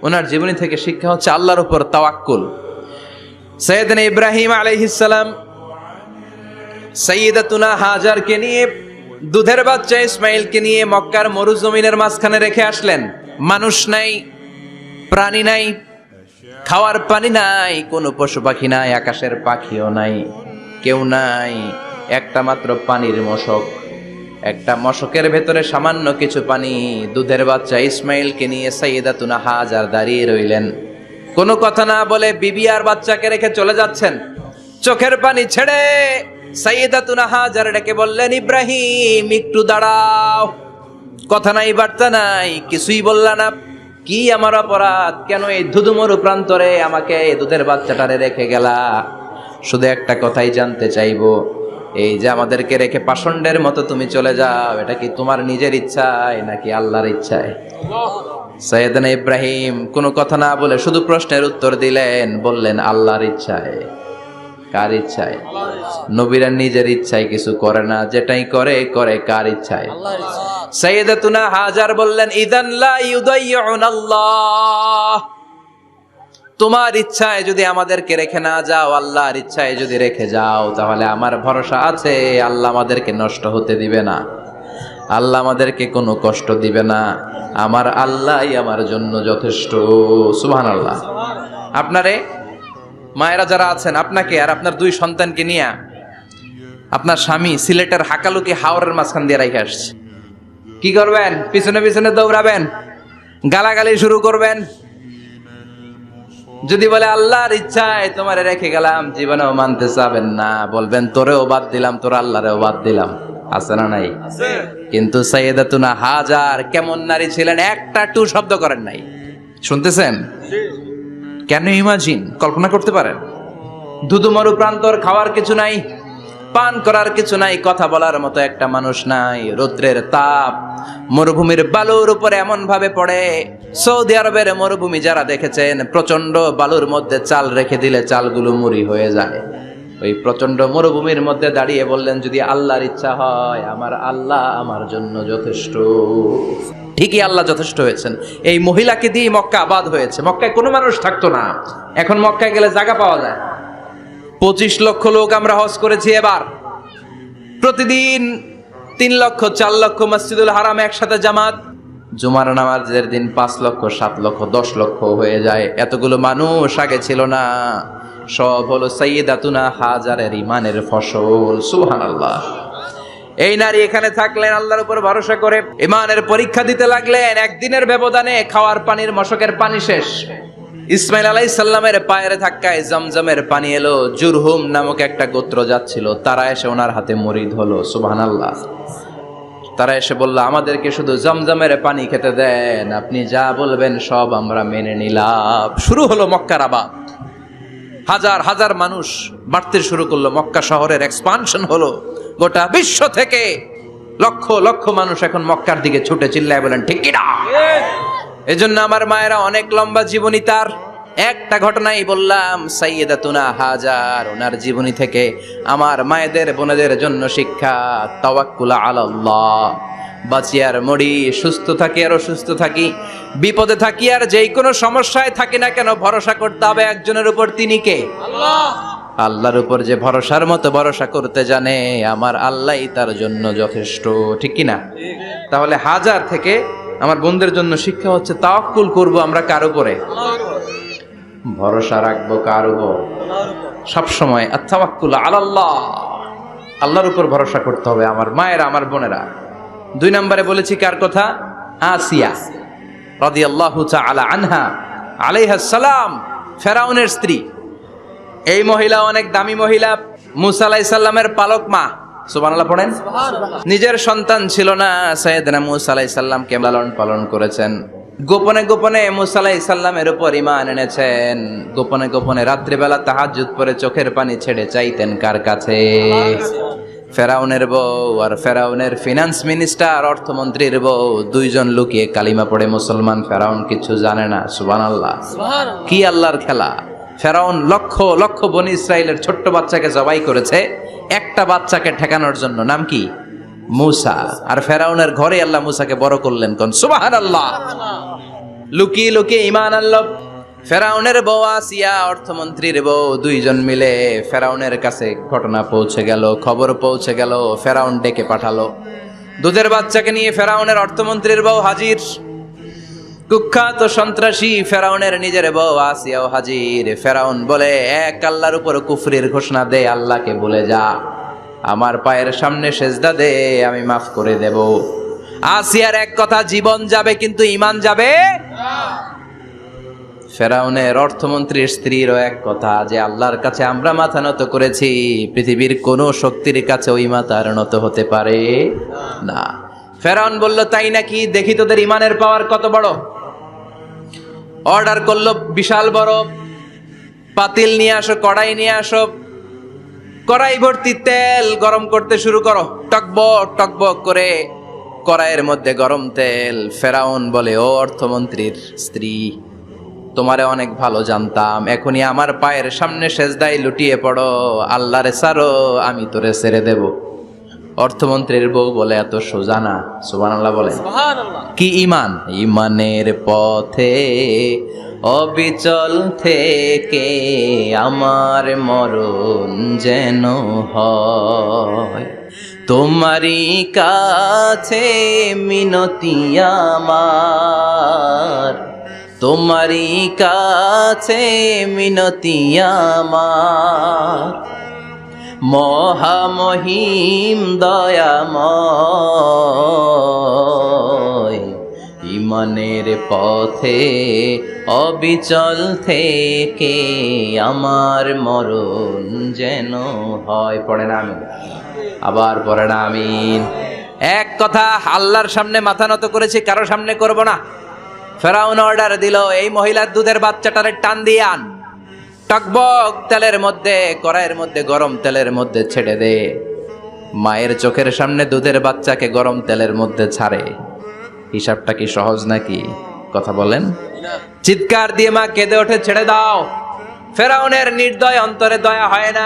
Speaker 1: ওনার জীবনী থেকে শিক্ষা হচ্ছে আল্লাহর উপর তাওয়াক্কুল। সাইয়েদনা ইব্রাহিম আলাইহিস সালাম সাইয়্যিদাতুনা হাজারকে নিয়ে, দুধের বাচ্চা ইসমাইলকে নিয়ে মক্কার মরুজমিনের মাঝখানে রেখে আসলেন। মানুষ নাই, প্রাণী নাই, খাওয়ার পানি নাই, কোনো পশু পাখি নাই, আকাশের পাখিও নাই, কেউ নাই, একটা মাত্র পানির মশক। একটা মশকের ভেতরে সামান্য কিছু পানি। দুধের বাচ্চা ইসমাইলকে নিয়ে সাইয়্যিদাতুনা হাজার দাঁড়িয়ে রইলেন, কোনো কথা না বলে বিবি আর বাচ্চাকে রেখে চলে যাচ্ছেন। চোখের পানি ছেড়ে সাইয়্যিদাতুনা হাজার ডেকে বললেন, ইব্রাহিম একটু দাঁড়াও। কথা নাই, বার্তা নাই, কিছুই বললা না। কি আমার অপরাধ? কেন এই ধুধুমরু প্রান্তরে আমাকে দুধের বাচ্চাটারে রেখে গেলা? শুধু একটা কথাই জানতে চাইবো, এই যে আমাদেরকে রেখে পাষণ্ডের মতো তুমি চলে যাও, এটা কি তোমার নিজের ইচ্ছায় নাকি আল্লাহর ইচ্ছায়? সাইয়েদনা ইব্রাহিম কোনো কথা না বলে শুধু প্রশ্নের উত্তর দিলেন, বললেন আল্লাহর ইচ্ছায়। কার ইচ্ছায়? নবীরা নিজের ইচ্ছায় কিছু করে না, যেটাই করে করে কার ইচ্ছায়? সাইয়্যিদাতুনা হাজার বললেন, ইযান লা ইউদাইয়ুনাল্লাহ, তোমার ইচ্ছায় যদি আমাদেরকে রেখে না যাও, আল্লাহর ইচ্ছায় যদি রেখে যাও, তাহলে আমার ভরসা আছে আল্লাহ আমাদেরকে নষ্ট হতে দিবে না, আল্লাহ আমাদেরকে কোনো কষ্ট দিবে না, আমার আল্লাহই আমার জন্য যথেষ্ট। সুবহানাল্লাহ। আপনারে মায়েরা যারা আছেন, আপনাকে আর আপনার 2 সন্তানকে নিয়ে আপনার স্বামী সিলেটের হাকালুকি হাওরের মাঝখান দিয়ে রেখে আসছে, কি করবেন? পিছনে পিছনে দৌড়াবেন, গালাগালি শুরু করবেন। যদি বলে আল্লাহর ইচ্ছায় তোমারে রেখে গেলাম, জীবনেও মানতে চাবেন না, বলবেন তোরেও বাদ দিলাম, তোর আল্লাহরেও বাদ দিলাম। আছে না নাই? কিন্তু সাইয়্যিদাতুনা হাজার কেমন নারী ছিলেন, একটা টু শব্দ করেন নাই। শুনতেছেন? কেন ইমাজিন, কল্পনা করতে পারেন? ধুধুমরু প্রান্তর, খাওয়ার কিছু নাই, পান করার কিছু নাই, কথা বলার মতো একটা মানুষ নাই, রৌদ্রের তাপ মরুভূমির বালুর উপরে এমন ভাবে পড়ে। সৌদি আরবের মরুভূমি যারা দেখেছেন, প্রচন্ড বালুর মধ্যে চাল রেখে দিলে চালগুলো মুড়ি হয়ে যায়। ওই প্রচন্ড মরুভূমির মধ্যে দাঁড়িয়ে বললেন, যদি আল্লাহর ইচ্ছা হয়, আমার আল্লাহ আমার জন্য যথেষ্ট। ঠিকই আল্লাহ যথেষ্ট হয়েছেন। এই মহিলাকে দিয়ে মক্কা আবাদ হয়েছে। মক্কায় কোনো মানুষ থাকতো না, এখন মক্কায় গেলে জায়গা পাওয়া যায়। 25 লক্ষ লোক আমরা হজ করেছি এবার। প্রতিদিন 3 লক্ষ 4 লক্ষ মসজিদুল হারাম একসাথে জামাত। জুমার নামাজের দিন 5 লক্ষ 7 লক্ষ 10 লক্ষ হয়ে যায়। এতগুলো মানুষ আগে ছিল না। সব হলো সাইয়্যিদাতুনা হাজারের ইমানের ফসল। সুবহানাল্লাহ। এই নারী এখানে থাকলেন, আল্লাহর উপর ভরসা করে ইমানের পরীক্ষা দিতে লাগলেন। একদিনের ব্যবধানে খাওয়ার পানির মশকের পানি শেষ। ইসমাইল আলাইহিস সালামের পায়ের ধাক্কায় জমজমের পানি এলো। জুরহুম নামক একটা গোত্র যাচ্ছিল, তারা এসে ওনার হাতে মুরিদ হলো। সুবহানাল্লাহ। তারা এসে বলল, আমাদেরকে শুধু জমজমের পানি খেতে দেন, আপনি যা বলবেন সব আমরা মেনে নিলাম। শুরু হলো মক্কার আবাদ। হাজার হাজার মানুষ বাড়তে শুরু করলো, মক্কা শহরের এক্সপানশন হলো। গোটা বিশ্ব থেকে লক্ষ লক্ষ মানুষ এখন মক্কার দিকে ছুটে চিল্লায় বলেন, ঠিক কি না? এজন্য আমার মায়েরা অনেক লম্বা জীবনী। তার একটা ঘটনাই বললাম, সাইয়্যিদাতুনা হাজার, ওনার জীবনী থেকে আমার মায়েদের বোনেদের জন্য শিক্ষা, তাওয়াক্কুল আলাল্লাহ। বাঁচি আর মরি, সুস্থ থাকি আর অসুস্থ থাকি, বিপদে থাকি আর যেই কোনো সমস্যায় থাকি না কেন, ভরসা করতে হবে একজনের উপর। তিনি কে? আল্লাহ। আল্লাহর উপর যে ভরসার মতো ভরসা করতে জানে, আমার আল্লাহই তার জন্য যথেষ্ট। ঠিক কি না? তাহলে হাজার থেকে আমার বোনদের জন্য শিক্ষা হচ্ছে তাওয়াক্কুল করব আমরা কার উপরে? ভরসা রাখবো কার উপর? সব সময় আত-তাওয়াক্কুল আলাল্লাহ, আল্লাহর উপর ভরসা করতে হবে আমার মায়েরা, আমার বোনেরা। 2 নম্বরে বলেছি কার কথা? আসিয়া রাদিয়াল্লাহু তাআলা আনহা আলাইহাস সালাম, ফেরাউনের স্ত্রী। এই মহিলা অনেক দামি মহিলা, মুসা আলাইহিস সালামের পালক মা। সুবহানাল্লাহ পড়েন। নিজের সন্তান ছিল না, সাইয়েদনা মুসা আলাইহিস সালামকে লালন পালন করেছেন। গোপনে গোপনে মুসা আলাইহিস সালামের উপর ঈমান এনেছেন। গোপনে গোপনে রাত্রিবেলা তাহাজ্জুদ পড়ে চোখের পানি ছেড়ে চাইতেন কার কাছে? ফেরাউনের বউ আর ফেরাউনের ফিনান্স মিনিস্টার, অর্থমন্ত্রীর বউ, 2 জন লুকিয়ে কালিমা পড়ে মুসলমান। ফেরাউন কিছু জানে না। সুবহানাল্লাহ। কি আল্লাহর খেলা! ফেরাউন লক্ষ লক্ষ বনি ইসরাইলের ছোট্ট বাচ্চাকে জবাই করেছে একটা বাচ্চাকে ঠেকানোর জন্য। নাম কি? মুসা। আর ফেরাউনের ঘরে আল্লাহ মুসাকে বড় করলেন। কোন সুবহানাল্লাহ! লুকিয়ে লুকিয়ে ঈমান আনলো। ফেরাউনের বউ আসিয়া, অর্থমন্ত্রীর বউ, 2 জন মিলে ফেরাউনের কাছে ঘটনা পৌঁছে গেল, খবর পৌঁছে গেল। ফেরাউন ডেকে পাঠালো। দুধের বাচ্চাকে নিয়ে ফেরাউনের অর্থমন্ত্রীর বউ হাজির। কুখ্যাত সন্ত্রাসী ফেরাউনের নিজের বউ আসিয়াও হাজির। ফেরাউন বলে, এক আল্লাহর উপর কুফরির ঘোষণা দে, আল্লাহকে ভুলে যা, আমার পায়ের সামনে সেজদা দে, আমি মাফ করে দেব। আসিয়ার এক কথা, জীবন যাবে কিন্তু ঈমান যাবে না। ফেরাউনের অর্থমন্ত্রীর স্ত্রীরও এক কথা, যে আল্লাহর কাছে আমরা মাথা নত করেছি, পৃথিবীর কোন শক্তির কাছে ওই মাথার নত হতে পারে না। ফেরাউন বলল, তাই নাকি? দেখি তোদের ঈমানের পাওয়ার কত বড়। অর্ডার করলো, বিশাল বড় পাতিল নিয়ে আসো, কড়াই নিয়ে আসো, কড়াই ভর্তি তেল গরম করতে শুরু করো। টকবক টকবক করে কড়াইয়ের মধ্যে গরম তেল। ফেরাউন বলে, ও অর্থমন্ত্রীর স্ত্রী, তোমারে অনেক ভালো জানতাম, এখনই আমার পায়ের সামনে সেজদায় লুটিয়ে পড়ো, আল্লাহরে ছাড়ো, আমি তোরে ছেড়ে দেব। অর্থমন্ত্রীর বউ বলে, এত সোজা না। সুবহানাল্লাহ বলেন। কি ঈমান! ঈমানের পথে অবিচল থেকে আমার মরণ যেন হয়, তোমারই কাছে মিনতি আমার, তোমারই কাছে মিনতি আমার, মহামহিম দয়াময়, ঈমানের পথে অবিচল থেকে আমার মরণ যেন হয়। পড়েন আমিন। আবার পড়েন আমিন। এক কথা, আল্লাহর সামনে মাথা নত করেছি, কারো সামনে করব না। ফেরাউন অর্ডার দিল, এই মহিলার দুধের বাচ্চাটারে টান দিয়ে আন, টকবক তেলের মধ্যে, কড়াইয়ের মধ্যে গরম তেলের মধ্যে ছেড়ে দে। মায়ের চোখের সামনে দুধের বাচ্চাকে গরম তেলের মধ্যে ছাড়ে। হিসাবটা কি সহজ নাকি? কথা বলেন। চিৎকার দিয়ে মা কেঁদে ওঠে, ছেড়ে দাও। ফেরাউনের নির্দয় অন্তরে দয়া হয় না।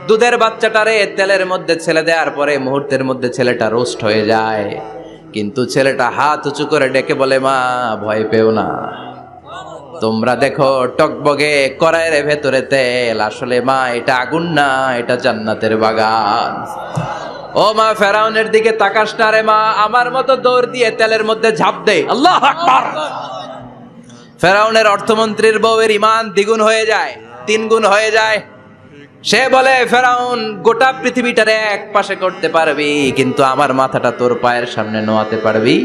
Speaker 1: দুধের বাচ্চাটারে তেলের মধ্যে ছেড়ে দেওয়ার পরে মুহূর্তের মধ্যে ছেলেটা রোস্ট হয়ে যায়। কিন্তু ছেলেটা হাত উঁচু করে ডেকে বলে, মা ভয় পেও না, তোমরা দেখো টকবগে কড়াইয়ের ভেতরে তেল, আসলে মা এটা আগুন না, এটা জান্নাতের বাগান। ও মা, ফেরাউনের দিকে তাকাস না রে মা, আমার মতো দৌড় দিয়ে তেলের মধ্যে ঝাঁপ দে। আল্লাহু আকবার। ফেরাউনের অর্থমন্ত্রীর বউয়ের ঈমান দ্বিগুণ হয়ে যায়, 3 গুণ হয়ে যায়। সে বলে, ফেরাউন, গোটা পৃথিবীটারে এক পাশে করতে পারবি, কিন্তু আমার মাথাটা তোর পায়ের সামনে নোয়াতে পারবি?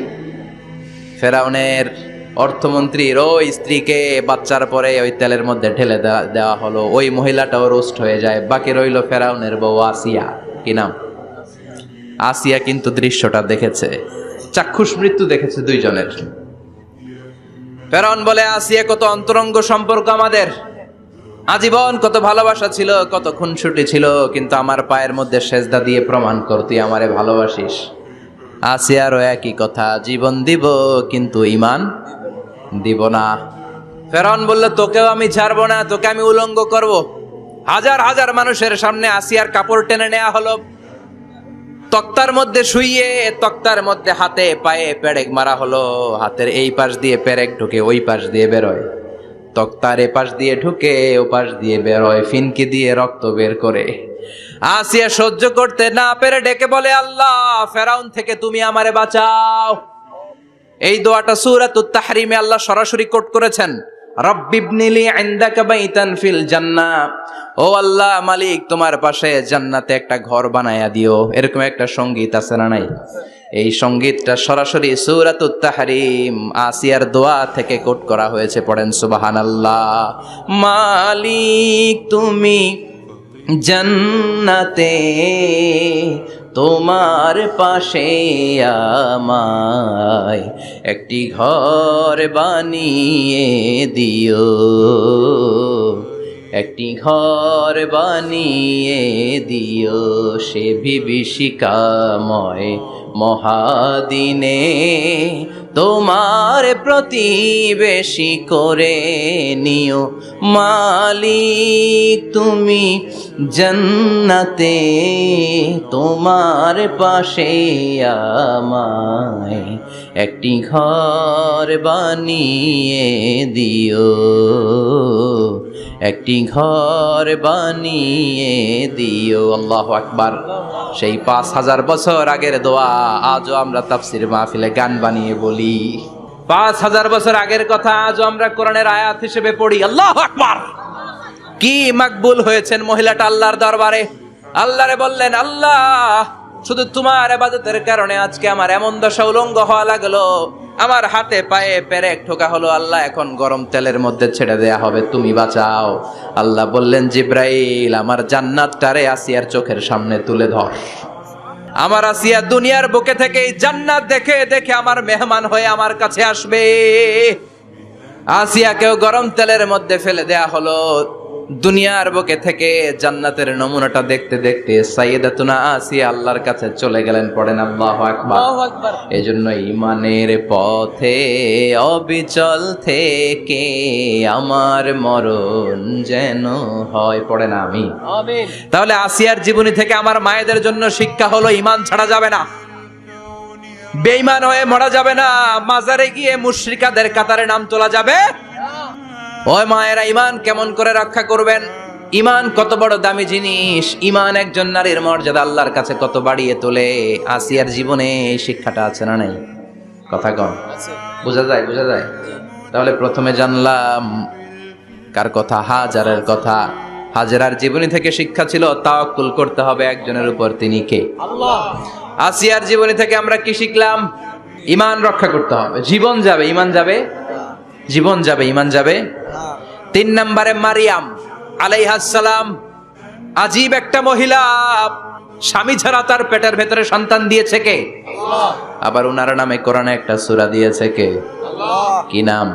Speaker 1: ফেরাউনের অর্থমন্ত্রীর ওই স্ত্রীকে বাচ্চার পরে ওই তেলের মধ্যে ঢেলে দেওয়া হলো। ওই মহিলাটাও রোস্ট হয়ে যায়। বাকি রইল ফেরাউনের বউ আসিয়া। কি নাম? আসিয়া কিন্তু দৃশ্যটা দেখেছে, চাক্ষুষ মৃত্যু দেখেছে 2 জনের। ফেরাউন বলে, আসিয়া, কত অন্তরঙ্গ সম্পর্ক আমাদের, আজীবন কত ভালোবাসা ছিল, কত খুনসুটি ছিল, কিন্তু আমার পায়ের মধ্যে সেজদা দিয়ে প্রমাণ কর তুই আমারে ভালোবাসিস। আসিয়ারও একই কথা, জীবন দিব কিন্তু ঈমান দিব না। ফেরাউন বলল, তোকেও আমি ছাড়বো না, তোকে আমি উলঙ্গ করব। হাজার হাজার মানুষের সামনে আসিয়ার কাপড় টেনে নেওয়া হলো, তক্তার মধ্যে শুইয়ে তক্তার মধ্যে হাতে পায়ে পেরেক মারা হলো। হাতের এই পাশ দিয়ে পেরেক ঢুকে ওই পাশ দিয়ে বেরোয়, তক্তার এ পাশ দিয়ে ঢুকে ও পাশ দিয়ে বেরোয়, ফিনকি দিয়ে রক্ত বের করে। আসিয়া সহ্য করতে না পেরে ডেকে বলে, আল্লাহ, ফেরাউন থেকে তুমি আমারে বাঁচাও। এই দোয়াটা সূরাতুত তাহরিমে আল্লাহ সরাসরি কোট করেছেন, রব্বিবনিলি ইনদাকা বাইতান ফিল জান্নাহ, ও আল্লাহ মালিক তোমার পাশে জান্নাতে একটা ঘর বানায়া দিও। এরকম একটা সঙ্গীত আছে না নাই? এই সঙ্গীতটা সরাসরি সূরাতুত তাহরিম আসিয়ার দোয়া থেকে কোট করা হয়েছে। পড়েন সুবহানাল্লাহ। মালিক তুমি জান্নাতে তোমার পাশে আমায় একটি ঘর বানিয়ে দিও, একটি ঘর বানিয়ে দিও সে বিভীষিকাময় মহাদিনে, তোমার প্রতিবেশী করে নিও। মালিক তুমি জান্নাতে তোমার পাশে আমায় একটি ঘর বানিয়ে দিও, একটি ঘর বানিয়ে দিও। আল্লাহু আকবার। সেই 5000 বছর আগের দোয়া আজও আমরা তাফসীর মাহফিলে গান বানিয়ে বলি। 5000 বছর আগের কথা আজও আমরা কোরআনের আয়াত হিসেবে পড়ি। আল্লাহু আকবার। কি মাকবুল হয়েছেন মহিলাটা আল্লাহর দরবারে। আল্লাহরে বললেন, আল্লাহ শুধু তোমার ইবাদতের কারণে আজকে আমার এমন দশা উলঙ্গ হওয়া লাগলো, আমার হাতে পায়ে পেরেক ঠোকা হলো। আল্লাহ এখন গরম তেলের মধ্যে ছেড়ে দেয়া হবে, তুমি বাঁচাও। আল্লাহ বললেন, জিব্রাইল আমার জান্নাতটারে আসিয়ার চোখের সামনে তুলে ধর। আমার আসিয়া দুনিয়ার বুকে থেকে জান্নাত দেখে দেখে আমার মেহমান হয়ে আমার কাছে আসবে। আসিয়াকেও গরম তেলের মধ্যে ফেলে দেয়া হলো। দুনিয়ার বুকে থেকে জান্নাতের নমুনাটা দেখতে দেখতে সাইয়েদাতুনা আসিয়া আল্লাহর কাছে চলে গেলেন। পড়েন আল্লাহু আকবার। এজন্য ঈমানের পথে অবিচল থেকে আমার মরণ যেন হয়। পড়েন আমিন। তাহলে আসিয়ার জীবনী থেকে আমার মায়েদের জন্য শিক্ষা হলো, ঈমান ছাড়া যাবে না, বেঈমান হয়ে মরা যাবে না, মাজারে গিয়ে মুশরিকাদের কাতারে নাম তোলা যাবে। ওই মায়েরা ঈমান কেমন করে রক্ষা করবেন? ঈমান কত বড় দামি জিনিস। ঈমান একজন নারীর মর্যাদা আল্লাহর কাছে কত বাড়িয়ে তোলে। আসিয়ার জীবনে এই শিক্ষাটা আছে না নাই? কথা কম বোঝা যায়? বোঝা যায়? তাহলে প্রথমে জানলাম কার কথা? হাজারের কথা। হাজেরার জীবনী থেকে শিক্ষা ছিল তাওয়াক্কুল করতে হবে একজনের উপর, তিনি কে? আল্লাহ। আসিয়ার জীবনী থেকে আমরা কি শিখলাম? ঈমান রক্ষা করতে হবে। জীবন যাবে, ঈমান যাবে, জীবন যাবে, ঈমান যাবে। 3 নম্বরে মারিয়াম আলাইহাস সালাম, আজীব একটা মহিলা, স্বামী ছাড়া তার পেটের ভেতরে সন্তান দিয়েছে কে? আল্লাহ। আবার উনার নামে কোরআনে একটা সূরা দিয়েছে কে? আল্লাহ। কি নাম?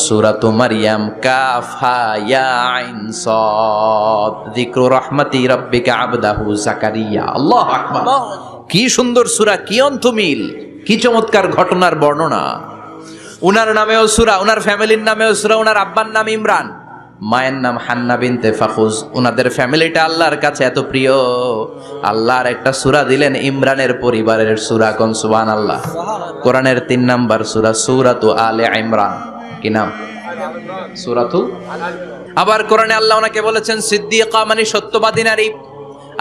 Speaker 1: সূরাতু মারইয়াম। কাফ হা ইয়া আইন সাদ, যিকরু রাহমাতি রাব্বিকা আবদাহু যাকারিয়া। আল্লাহু আকবার। কি সুন্দর সূরা, কি অন্তমিল, কি চমৎকার ঘটনার বর্ণনা। উনার নামেও সূরা, উনার ফ্যামিলির নামেও সূরা। উনার আব্বার নাম ইমরান, মায়ের নাম হান্না বিনতে ফাখুজ। উনাদের ফ্যামিলিটা আল্লাহর কাছে এত প্রিয়, আল্লাহর একটা সূরা দিলেন ইমরানের পরিবারের সূরা। কোন সুবহানাল্লাহ। কোরআনের 3 নাম্বার সূরা, সূরাতু আলে ইমরান। কি নাম? সূরাতু। আবার কোরআনে আল্লাহ ওনাকে বলেছেন সিদ্দিকা, মানে সত্যবাদী নারী।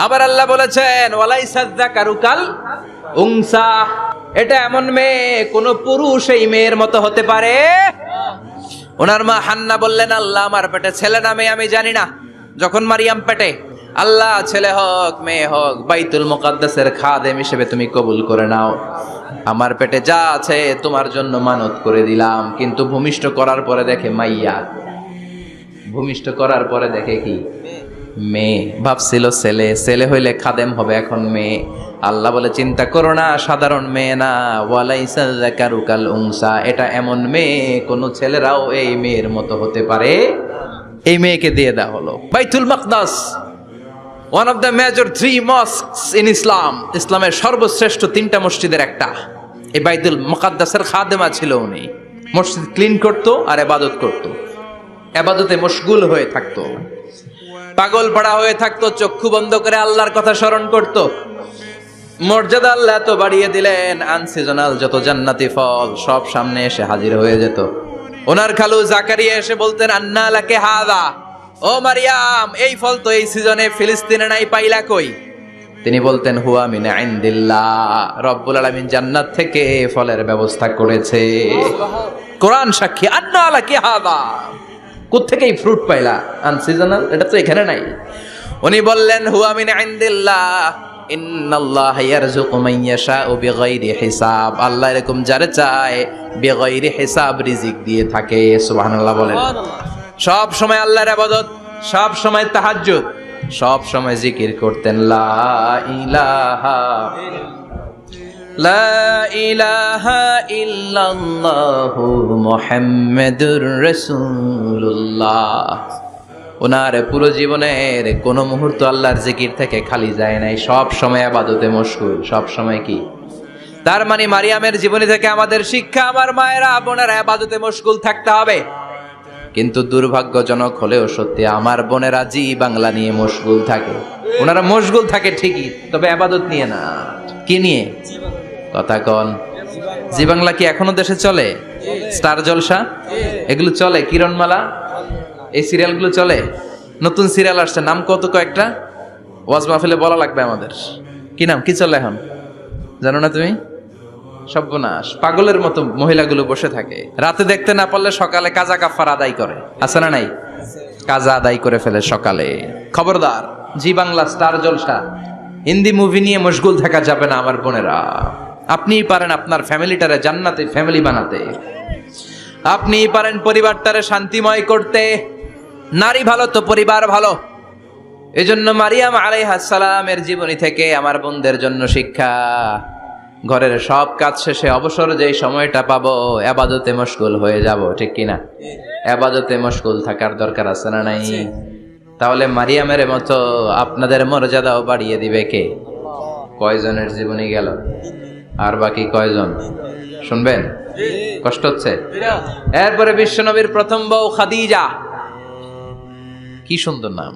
Speaker 1: আবার আল্লাহ বলেছেন ওয়ালাইসা যাকারু কাল উনসা, এটা এমন মেয়ে কোন পুরুষ এই মেয়ের মতো হতে পারে? ওনার মা হান্না বললেন, আল্লাহ আমার পেটে ছেলে না মেয়ে আমি জানি না। যখন মারিয়াম পেটে, আল্লাহ ছেলে হোক মেয়ে হোক বাইতুল মুকাদ্দাসের খাদেম হিসেবে তুমি কবুল করে নাও। আমার পেটে যা আছে তোমার জন্য মানত করে দিলাম। কিন্তু ভূমিষ্ঠ করার পরে দেখে মাইয়া, ভূমিষ্ঠ করার পরে দেখে কি? মেয়ে। ভাবছিল ছেলে, ছেলে হইলে খাদেম হবে, এখন মেয়ে। আল্লাহ বলে চিন্তা করো না, সাধারণ মেয়ে না। ওয়ালাইসা যাকারু কাল উনসা, এটা এমন মেয়ে কোন ছেলেরাও এই মেয়ের মতো হতে পারে। এই মেয়েকে দিয়ে দেওয়া হলো Baitul Maqdis, one of the major 3 mosques in Islam. ইসলামের সর্বশ্রেষ্ঠ 3টা মসজিদের একটা। এই বাইতুল মুকাদ্দাসের খাদেমা ছিল উনি। মসজিদ ক্লিন করতো আর ইবাদত করতো, ইবাদতে মশগুল হয়ে থাকতো, পাগল পাড়া হয়ে থাকতো, চক্ষু বন্ধ করে আল্লাহর কথা স্মরণ করতো। মর্যাদা আল্লাহ এত বাড়িয়ে দিলেন, আনসিজনাল যত জান্নাতি ফল সব সামনে এসে হাজির হয়ে যেত। ওনার খালু জাকারিয়া এসে বলতেন, আন্না লাকে হাদা, ও মারিয়াম এই ফল তো এই সিজনে ফিলিস্তিনে নাই, পাইলা কই? তিনি বলতেন হুয়া মিন ইনদিল্লাহ, রব্বুল আলামিন জান্নাত থেকে ফলের ব্যবস্থা করেছে। কোরআন সাক্ষী। আন্না লাকি হাদা, কোত্থেকে এই ফ্রুট পাইলা? আনসিজনাল, এটা তো এখানে নাই। উনি বললেন হুয়া মিন ইনদিল্লাহ, ইন্নাল্লাহা ইয়ারযুকু মান ইয়াশাউ বিগাইরি হিসাব, আল্লাহ এরকম যারে চায় বিগাইরি হিসাব রিজিক দিয়ে থাকে। সুবহানাল্লাহ বলেন। সব সময় আল্লাহর ইবাদত, সব সময় তাহাজ্জুদ, সব সময় জিকির করতেন লা ইলাহা লা ইলাহা ইল্লাল্লাহু মুহাম্মাদুর রাসূলুল্লাহ। ওনার পুরো জীবনের কোনো মুহূর্ত আল্লাহর জিকির থেকে খালি যায় নাই, সব সময় ইবাদতে মশগুল, সব সময় কি? তার মানে মারিয়ামের জীবনী থেকে আমাদের শিক্ষা, আমার মায়েরা বোনেরা ইবাদতে মশগুল থাকতে হবে। কিন্তু দুর্ভাগ্যজনক হলেও সত্যি, আমার বোনেরা জি বাংলা নিয়ে মশগুল থাকে। ওনারা মশগুল থাকে ঠিকই, তবে ইবাদত নিয়ে না। কি নিয়ে? কথা কন। জি বাংলা কি এখনো দেশে চলে? স্টার জলসা এগুলো চলে, কিরণমালা, এই সিরিয়ালগুলো চলে। নতুন সিরিয়াল আসছে, নাম কত কয়েকটা, ওয়াজ মাহফিলে বলা লাগবে আমাদের। কি নাম, কি চলে এখন জানো না তুমি? সর্বনাশ, পাগলের মতো মহিলাগুলো বসে থাকে, রাতে দেখতে না পারলে সকালে কাজা কাফার আদায় করে, আছে না নাই? কাজা আদায় করে ফেলে সকালে। খবরদার, জি বাংলা, স্টার জলসা, হিন্দি মুভি নিয়ে মশগুল থাকা যাবে না আমার বোনেরা। আপনিই পারেন আপনার ফ্যামিলিটারে জান্নাতে ফ্যামিলি বানাতে, আপনিই পারেন পরিবারটারে শান্তিময় করতে। নারী ভালো তো পরিবার ভালো। এজন্য মারিয়াম আলাইহিস সালামের জীবনী থেকে আমার বোনদের জন্য শিক্ষা, ঘরের সব কাজ শেষে অবসর যেই সময়টা পাবো ইবাদতে মশগুল হয়ে যাব, ঠিক কিনা? ইবাদতে মশগুল থাকার দরকার আছে না নাই? তাহলে মারিয়ামের মতো আপনাদের মর্যাদাও বাড়িয়ে দিবে কে? কয়জনের জীবনী গেল, আর বাকি কয়জন শুনবেন? কষ্ট হচ্ছে? এরপরে বিশ্বনবীর প্রথম বউ খাদিজা। কি সুন্দর নাম,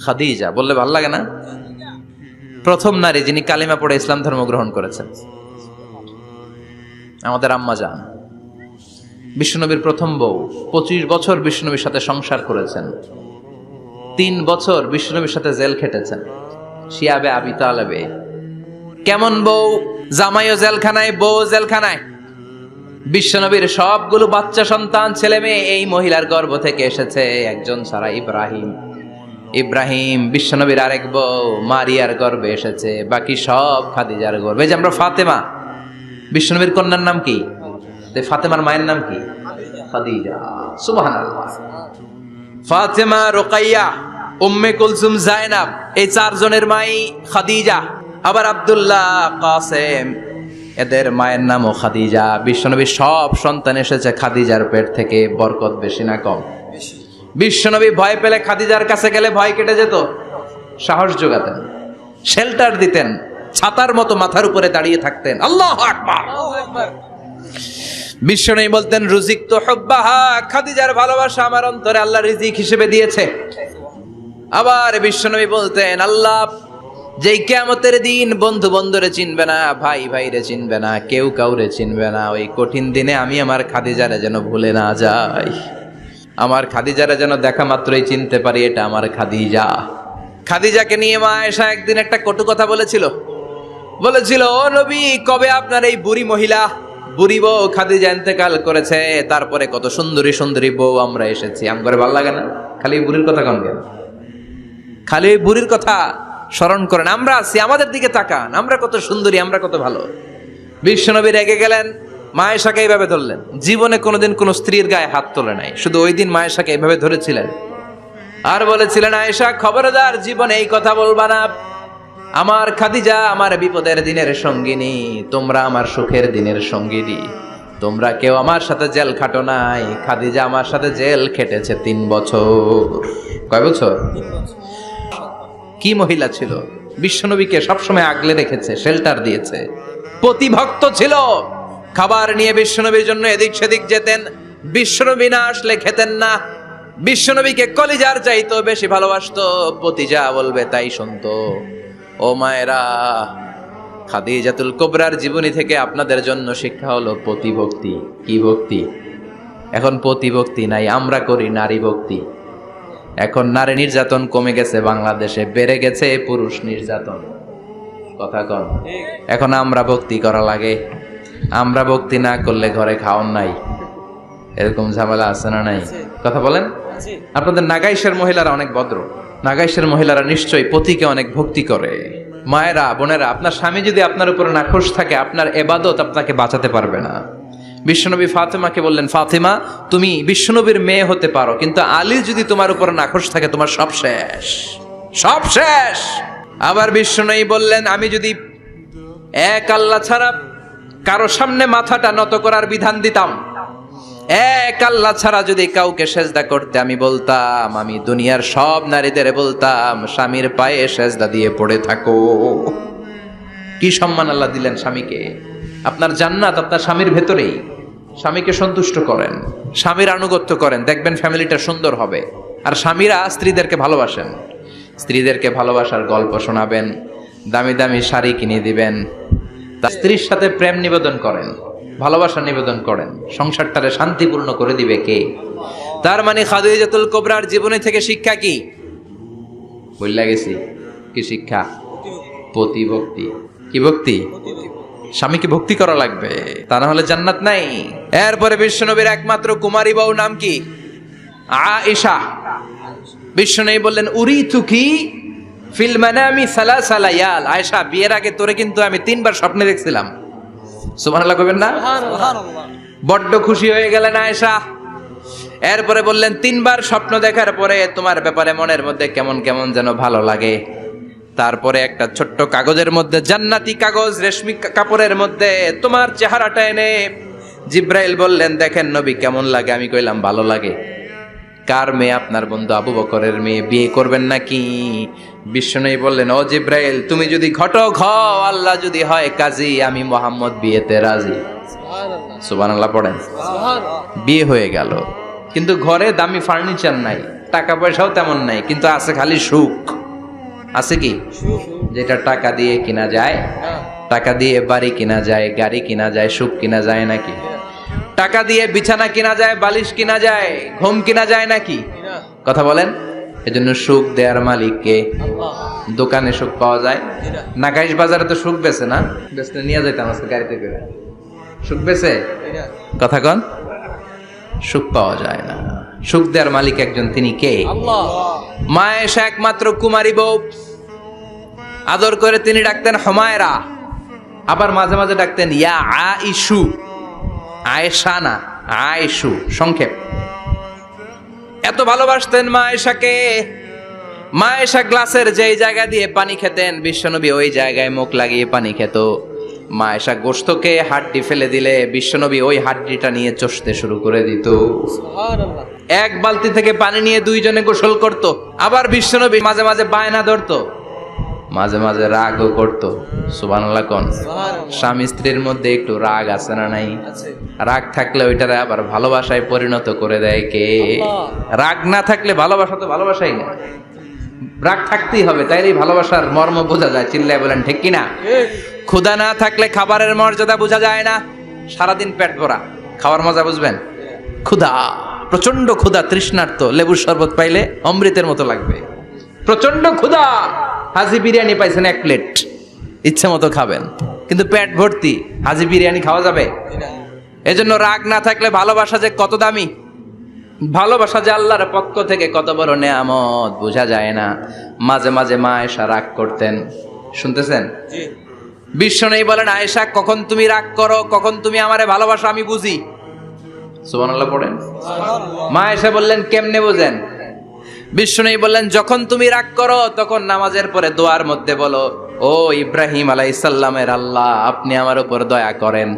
Speaker 1: খাদিজা বললে ভালো লাগে না? প্রথম নারী যিনি কালিমা পড়ে ইসলাম ধর্ম গ্রহণ করেছেন, আমাদের আম্মা জান। বিশ্বনবীর প্রথম বউ, 25 বছর বিশ্বনবীর সাথে সংসার করেছেন, 3 বছর বিশ্বনবীর সাথে জেল খেটেছেন, শিয়াবে আবি তালেবে। কেমন বউ? জামাইও জেলখানায়, বউ জেলখানায়। বিশ্বনবীর সবগুলো বাচ্চা সন্তান, ছেলে মেয়ে এই মহিলার গর্ভ থেকে এসেছে, একজন ছাড়া, ইব্রাহিম। ইব্রাহিম বিশ্বনবীর আরেক বউ মারিয়ার গর্ভে এসেছে, বাকি সব খাদিজার গর্ভে। যে আমরা ফাতেমা, বিশ্বনবীর কন্যার নাম কি? ফাতেমার মায়ের নাম কি? খাদিজা। সুবহানাল্লাহ। ফাতেমা, রুকাইয়া, উম্মে কুলসুম, জায়নাব, এই 4 জনের মাই খাদিজা। আবার আব্দুল্লাহ, কাসেম, এদের মায়ের নামও খাদিজা। বিশ্বনবীর সব সন্তান এসেছে খাদিজার পেট থেকে। বরকত বেশি না কম? বিশ্বনবী ভয় পেলে খাদিজার কাছে গেলে ভয় কেটে যেত, সাহস যোগাতেন, শেল্টার দিতেন, ছাতার মতো মাথার উপরে দাঁড়িয়ে থাকতেন। আল্লাহু আকবার। বিশ্বনবী বলতেন রুজিক তো হুব্বাহা, খাদিজার ভালোবাসা আমার অন্তরে আল্লাহ রিজিক হিসেবে দিয়েছে। আবার বিশ্বনবী বলতেন আল্লাহ যেই কিয়ামতের দিন বন্ধু বন্ধুরে চিনবে না, ভাই ভাইরে চিনবে না, কেউ কাউরে চিনবে না, ওই কঠিন দিনে আমি আমার খাদিজারে যেন ভুলে না যাই, আমার খাদিজারে যেন দেখা মাত্রই চিনতে পারি এটা আমার খাদিজা। খাদিজাকে নিয়ে মা আয়েশা একদিন একটা কটু কথা বলেছিল, ও নবী, কবে আপনার এই বুড়ি মহিলা, বুড়ি বউ খাদিজা ইন্তেকাল করেছে, তারপরে কত সুন্দরী সুন্দরী বউ আমরা এসেছি, আমার ভালো লাগে না? খালি বুড়ির কথা কন কেন? খালি ওই বুড়ির কথা স্মরণ করেন। আমরা আছি, আমাদের দিকে তাকান, আমরা কত সুন্দরী, আমরা কত ভালো। বিশ্বনবী রেগে গেলেন, মা আয়েশাকে এইভাবে ধরলেন। জীবনে কোনোদিন কোনো স্ত্রীর গায়ে হাত তোলে নাই, শুধু ওই দিন মা আয়েশাকে এইভাবে ধরেছিলেন আর বলেছিলেন, আয়েশা খবরদার, জীবনে এই কথা বলবা না। আমার খাদিজা আমার বিপদের দিনের সঙ্গিনী, তোমরা আমার সুখের দিনের সঙ্গিনী। তোমরা কেউ আমার সাথে জেল খাটো নাই, খাদিজা আমার সাথে জেল খেটেছে 3 বছর। কয় বছর? কি মহিলা ছিল! বিশ্বনবীকে সবসময় আগলে রেখেছে, শেল্টার দিয়েছে, প্রতিভক্ত ছিল। খাবার নিয়ে বিশ্বনবীর জন্য এদিক সেদিক যেতেন, বিশ্বনবী না আসলে খেতেন না। বিশ্বনবীকে কলিজার চাইতো বেশি ভালোবাসতো, পতি যা বলবে তাই শুনতো। ও মায়েরা, খাদিজাতুল কুবরার জীবনী থেকে আপনাদের জন্য শিক্ষা হলো প্রতিভক্তি। কি ভক্তি? এখন প্রতিভক্তি নাই, আমরা করি নারী ভক্তি। এখন নারী নির্যাতন কমে গেছে বাংলাদেশে, বেড়ে গেছে পুরুষ নির্যাতন। কথা কন। এখন আমরা ভক্তি করা লাগে, আমরা ভক্তি না করলে ঘরে খাওয়ান নাই, এরকম ঝামেলা আছে না নাই? কথা বলেন। আপনাদের নাগাইশের মহিলারা অনেক ভদ্র, নাগাইশের মহিলারা নিশ্চয়ই পতিকে অনেক ভক্তি করে। মায়েরা, বোনেরা, আপনার স্বামী যদি আপনার উপরে নাখোশ থাকে, আপনার এবাদত আপনাকে বাঁচাতে পারবে না। বিশ্বনবী ফাতেমাকে বললেন, ফাতেমা তুমি বিশ্বনবীর মেয়ে হতে পারো, কিন্তু আলী যদি তোমার উপরে নাখোশ থাকে তোমার সব শেষ, সব শেষ। আবার বিশ্বনবী বললেন, আমি যদি এক আল্লাহ ছাড়া কারো সামনে মাথাটা নত করার বিধান দিতাম, এক আল্লাহ ছাড়া যদি কাউকে সেজদা করতে আমি বলতাম, আমি দুনিয়ার সব নারীদের বলতাম স্বামীর পায়ে সেজদা দিয়ে পড়ে থাকো। কি সম্মান আল্লাহ দিলেন স্বামীকে। আপনার জান্নাত আপনার স্বামীর ভেতরেই। স্বামীকে সন্তুষ্ট করেন, স্বামীর আনুগত্য করেন, দেখবেন ফ্যামিলিটা সুন্দর হবে। আর স্বামীরা স্ত্রীদেরকে ভালোবাসেন, স্ত্রীদেরকে ভালোবাসার গল্প শোনাবেন, দামি দামি শাড়ি কিনে দিবেন, তার স্ত্রীর সাথে প্রেম নিবেদন করেন, ভালোবাসা নিবেদন করেন। সংসারটারে শান্তিপূর্ণ করে দিবে কে? তার মানে খাদিজাতুল কুবরার জীবনে থেকে শিক্ষা কি? বললা গেছি কি শিক্ষা? প্রতিভক্তি। কি ভক্তি? স্বামীকে ভক্তি করা লাগবে, তা না হলে জান্নাত নাই। এরপরে বিশ্বনবীর একমাত্র কুমারী বউ নাম কি? আয়েশা। বিশ্বনবী বললেন, উরিতুকি ফিল মানামি সালাসা লায়াল। আয়েশা, বিয়ের আগে তোরে কিন্তু আমি 3 বার স্বপ্নে দেখছিলাম। সুবহানাল্লাহ কইবেন না? বড্ড খুশি হয়ে গেলেন আয়েশা। এরপরে বললেন, 3 বার স্বপ্ন দেখার পরে তোমার ব্যাপারে মনের মধ্যে কেমন কেমন যেন ভালো লাগে। তারপরে একটা ছোট্ট কাগজের মধ্যে, জান্নাতি কাগজ, রেশমি কাপড়ের মধ্যে তোমার চেহারাটা এনে জিব্রাইল বললেন, দেখেন নবী কেমন লাগে। আমি কইলাম ভালো লাগে। কার মেয়ে? আপনার বন্ধু আবু বকরের মেয়ে, বিয়ে করবেন নাকি? বিশ্বনবী বললেন, ও জিব্রাইল তুমি যদি ঘটক হও, আল্লাহ যদি হয় কাজী, আমি মুহাম্মদ বিয়েতে রাজি। সুবহানাল্লাহ পড়েন। বিয়ে হয়ে গেল, কিন্তু ঘরে দামি ফার্নিচার নাই, টাকা পয়সাও তেমন নাই, কিন্তু আছে খালি সুখ। আছে কি? যেটা টাকা দিয়ে কিনা যায়, টাকা দিয়ে বাড়ি কিনা যায়, গাড়ি কিনা যায়, সুখ কিনা যায় নাকি? টাকা দিয়ে বিছানা কিনা যায়, বালিশ কিনা যায়, ঘুম কিনা যায় নাকি? কথা বলেন। এজন্য সুখ দেয়ার মালিক কে? দোকানে সুখ পাওয়া যায়? নাগাইশ বাজারে তো সুখ বেছে না, বেচতে নিয়ে যাইতাম আজকে গাড়িতে করে। সুখ বেছে? কথা কন। সুখ পাওয়া যায় না। সুখ দেয়ার মালিক একজন, তিনি কে? মা আয়েশা একমাত্র কুমারী বউ। আদর করে তিনি ডাকতেন হুমায়রা, আবার মাঝে মাঝে ডাকতেন ইয়া আইশু। আয়েশা না, আয়েশু, সংক্ষেপ। এত ভালোবাসতেন মা আয়েশাকে। মা আয়েশা গ্লাসের যেই জায়গা দিয়ে পানি খেতেন, বিশ্বনবী ওই জায়গায় মুখ লাগিয়ে পানি খেত। মা আয়েশা গোশতকে হাড্ডি ফেলে দিলে বিশ্বনবী ওই হাড্ডিটা নিয়ে চষতে শুরু করে দিত। এক বালতি থেকে পানি নিয়ে 2 জনে গোসল করত। আবার বিশ্বনবী মাঝে মাঝে বায়না ধরতো, মাঝে মাঝে রাগও করতো। সুবহানাল্লাহ কোন। স্বামী স্ত্রীর মধ্যে একটু রাগ আছে না নাই? রাগ থাকলে ওইটারে আবার ভালোবাসায় পরিণত করে দেয় কে? রাগ না থাকলে ভালোবাসা তো ভালোবাসাই না, রাগ থাকতেই হবে, তাইলেই ভালোবাসার মর্ম বোঝা যায়। চিল্লায় বলেন ঠিক কিনা? ক্ষুধা না থাকলে খাবারের মর্যাদা বোঝা যায় না। সারাদিন পেট ভরা, খাওয়ার মজা বুঝবেন? ক্ষুধা, প্রচন্ড ক্ষুধা, তৃষ্ণার্ত, লেবুর শরবত পাইলে অমৃতের মতো লাগবে। প্রচন্ড ক্ষুধা, হাজি বিরিয়ানি পাইছেন 1 প্লেট, ইচ্ছে মতো খাবেন, কিন্তু পেট ভর্তি, হাজি বিরিয়ানি খাওয়া যাবে? এজন্য রাগ না থাকলে ভালোবাসা যে কত দামি, ভালোবাসা যে আল্লাহর পক্ষ থেকে কত বড় নেয়ামত বোঝা যায় না। মাঝে মাঝে মা আয়েশা রাগ করতেন। শুনতেছেন? বিশ্বনবী বলেন, আয়েশা কখন তুমি রাগ করো, কখন তুমি আমারে ভালোবাসো আমি বুঝি। সুবহানাল্লাহ পড়েন। মা আয়েশা বললেন, কেমনে বোঝেন? বিশ্বনবী বললেন, যখন তুমি রাগ করো তখন নামাজের পরে দোয়ার মধ্যে বলো, ও ইব্রাহিম আলাইহিস সালামের আল্লাহ, আপনি আমার উপর দয়া করেন।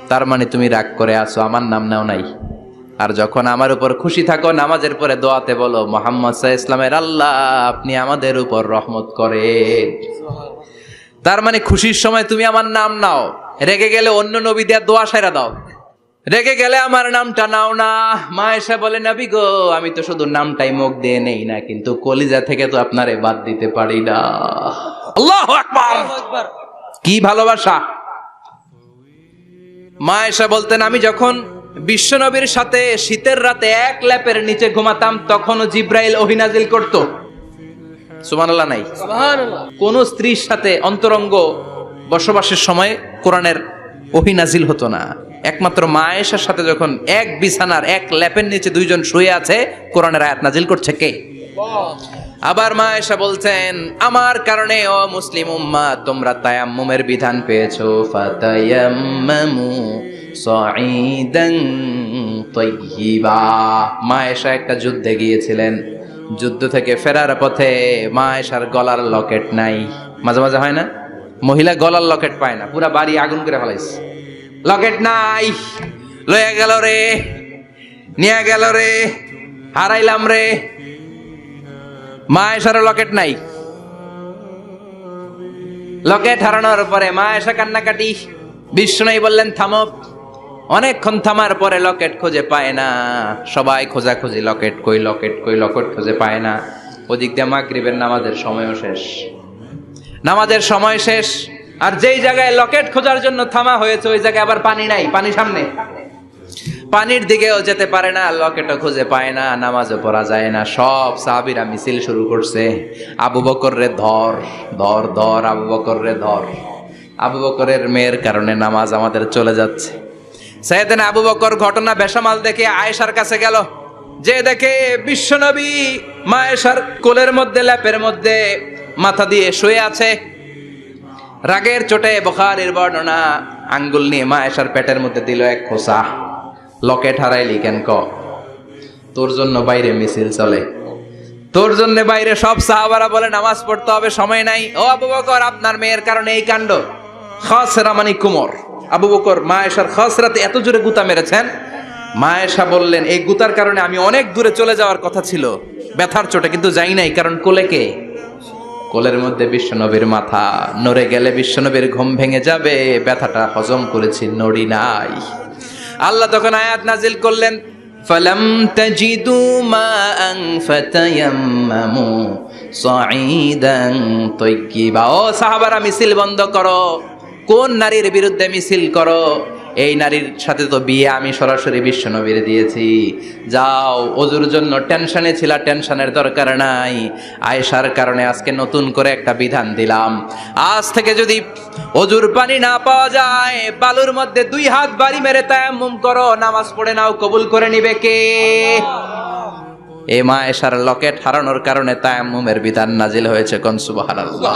Speaker 1: তার মানে তুমি রাগ করে আছো, আমার নাম নাও নাই। আর যখন আমার উপর খুশি থাকো, নামাজের পরে দোয়াতে বলো, মুহাম্মদ সাল্লাল্লাহু আলাইহি ওয়াসাল্লামের আল্লাহ, আপনি আমাদের উপর রহমত করেন। তার মানে খুশির সময় তুমি আমার নাম নাও, রেগে গেলে অন্য নবী দেয়া দোয়া সাইরা দাও, রেগে গেলে আমার নামটা নাও না। মা আয়েশা বলে, নবী গো, আমি তো শুধু নামটাই মুখ দিয়ে নেই না, কিন্তু কলিজা থেকে তো আপনারে বাদ দিতে পারি না। আল্লাহু আকবার! কি ভালোবাসা! মা আয়েশা বলতেন, আমি যখন বিশ্বনবীর সাথে শীতের রাতে এক ল্যাপের নিচে ঘুমাতাম, তখনও জিব্রাইল ওহী নাজিল করত। সুবহানাল্লাহ নাই?
Speaker 2: সুবহানাল্লাহ।
Speaker 1: কোন স্ত্রীর সাথে অন্তরঙ্গ বসবাসের সময় কোরআনের ওহী নাজিল হতো না। একমাত্র মা আয়েশার সাথে যখন এক বিছানার এক ল্যাপের নিচে দুইজন শুয়ে আছে, কোরআনের আয়াত নাজিল করছে কে? আবার মা আয়েশা বলছেন, আমার কারণে ও মুসলিম উম্মাহ তোমরা তায়াম্মুমের বিধান পেয়েছো। ফাতায়াম্মামু সাঈদান তাইয়্যিবা। মা আয়েশা একটা যুদ্ধে গিয়েছিলেন, যুদ্ধ থেকে ফেরার পথে মা আয়েশার গলার লকেট নাই। মাঝে মাঝে হয় না, মহিলা গলার লকেট পায় না, পুরা বাড়ি আগুন করে ফেলাইছে, লকেট নাই, লয়ে গেল রে, নিয়ে গেল রে, হারাইলাম রে। মা আয়েশার লকেট নাই। লকেট হারানোর পরে মা আয়েশা কান্নাকাটি। বিশ্বনবী বললেন থামো। অনেকক্ষণ থামার পরে লকেট খুঁজে পায় না। সবাই খোঁজাখুঁজি, লকেট কই, লকেট কই, লকেট খুঁজে পায় না। ওদিক দিয়ে মাগরিবের নামাজের সময়ও শেষ, নামাজের সময় শেষ। আর যেই জায়গায় লকেট খোঁজার জন্য থামা হয়েছে ওই জায়গায় আবার পানি নাই, পানি সামনে, পানির দিকেও যেতে পারে না, লকেটও খুঁজে পায় না, নামাজও পড়া যায় না। সব সাহাবীরা মিছিল শুরু করছে, আবু বকর রে ধর, ধর ধর, আবু বকর রে ধর। আবু বকরের মেয়ের কারণে নামাজ আমাদের চলে যাচ্ছে। সাইয়েদনা আবু বকর ঘটনা বেসামাল দেখে আয়েশার কাছে গেল, যে দেখে বিশ্বনবী মা আয়েশার কোলের মধ্যে, ল্যাপের মধ্যে মাথা দিয়ে শুয়ে আছে। রাগের চোটে বুখারীর বর্ণনা, আঙ্গুল নিয়ে মা আয়েশার পেটের মধ্যে দিল এক খোঁচা। লকেট হারাইলি কেন? তোর জন্য বাইরে মিছিল চলে, তোর জন্য বাইরে সব সাহাবারা বলে নামাজ পড়তে হবে, সময় নাই। ও আবু বকর, আপনার মেয়ের কারণে এই কাণ্ড। খাসরা মানে কুমর। আবু বকর মা আয়েশার খাসরাতে এত জোরে গুতা মেরেছেন, মা আয়েশা বললেন এই গুতার কারণে আমি অনেক দূরে চলে যাওয়ার কথা ছিল ব্যথার চোটে, কিন্তু যাই নাই, কারণ কোলে কে? কোলের মধ্যে বিশ্বনবীর মাথা, নড়ে গেলে বিশ্বনবীর ঘুম ভেঙে যাবে, ব্যথাটা হজম করেছি, নড়ি নাই। আল্লাহ তখন আয়াত নাজিল করলেন, ফালাম তাজিদু মাআন ফাতায়াম্মামু সাঈদান তাইয়্যিবা। ও সাহাবারা, মিছিল বন্ধ করো। কোন নারীর বিরুদ্ধে মিছিল করো? এই নারীর সাথে তো বিয়ে আমি সরাসরি বিশ্বনবীর দিয়েছি। যাও, ওজুর জন্য টেনশনে ছিলা, টেনশনের দরকার নাই। আয়েশার কারণে আজকে নতুন করে একটা বিধান দিলাম, আজ থেকে যদি ওজুর পানি না পাওয়া যায়, বালুর মধ্যে 2 হাত বাড়ি মেরে তায়াম্মুম করো, নামাজ পড়ে নাও, কবুল করে নিবে কে? এই মা আয়েশার লকেট হারানোর কারণে তায়াম্মুমের বিধান নাজিল হয়েছে। কোন সুবহানাল্লাহ।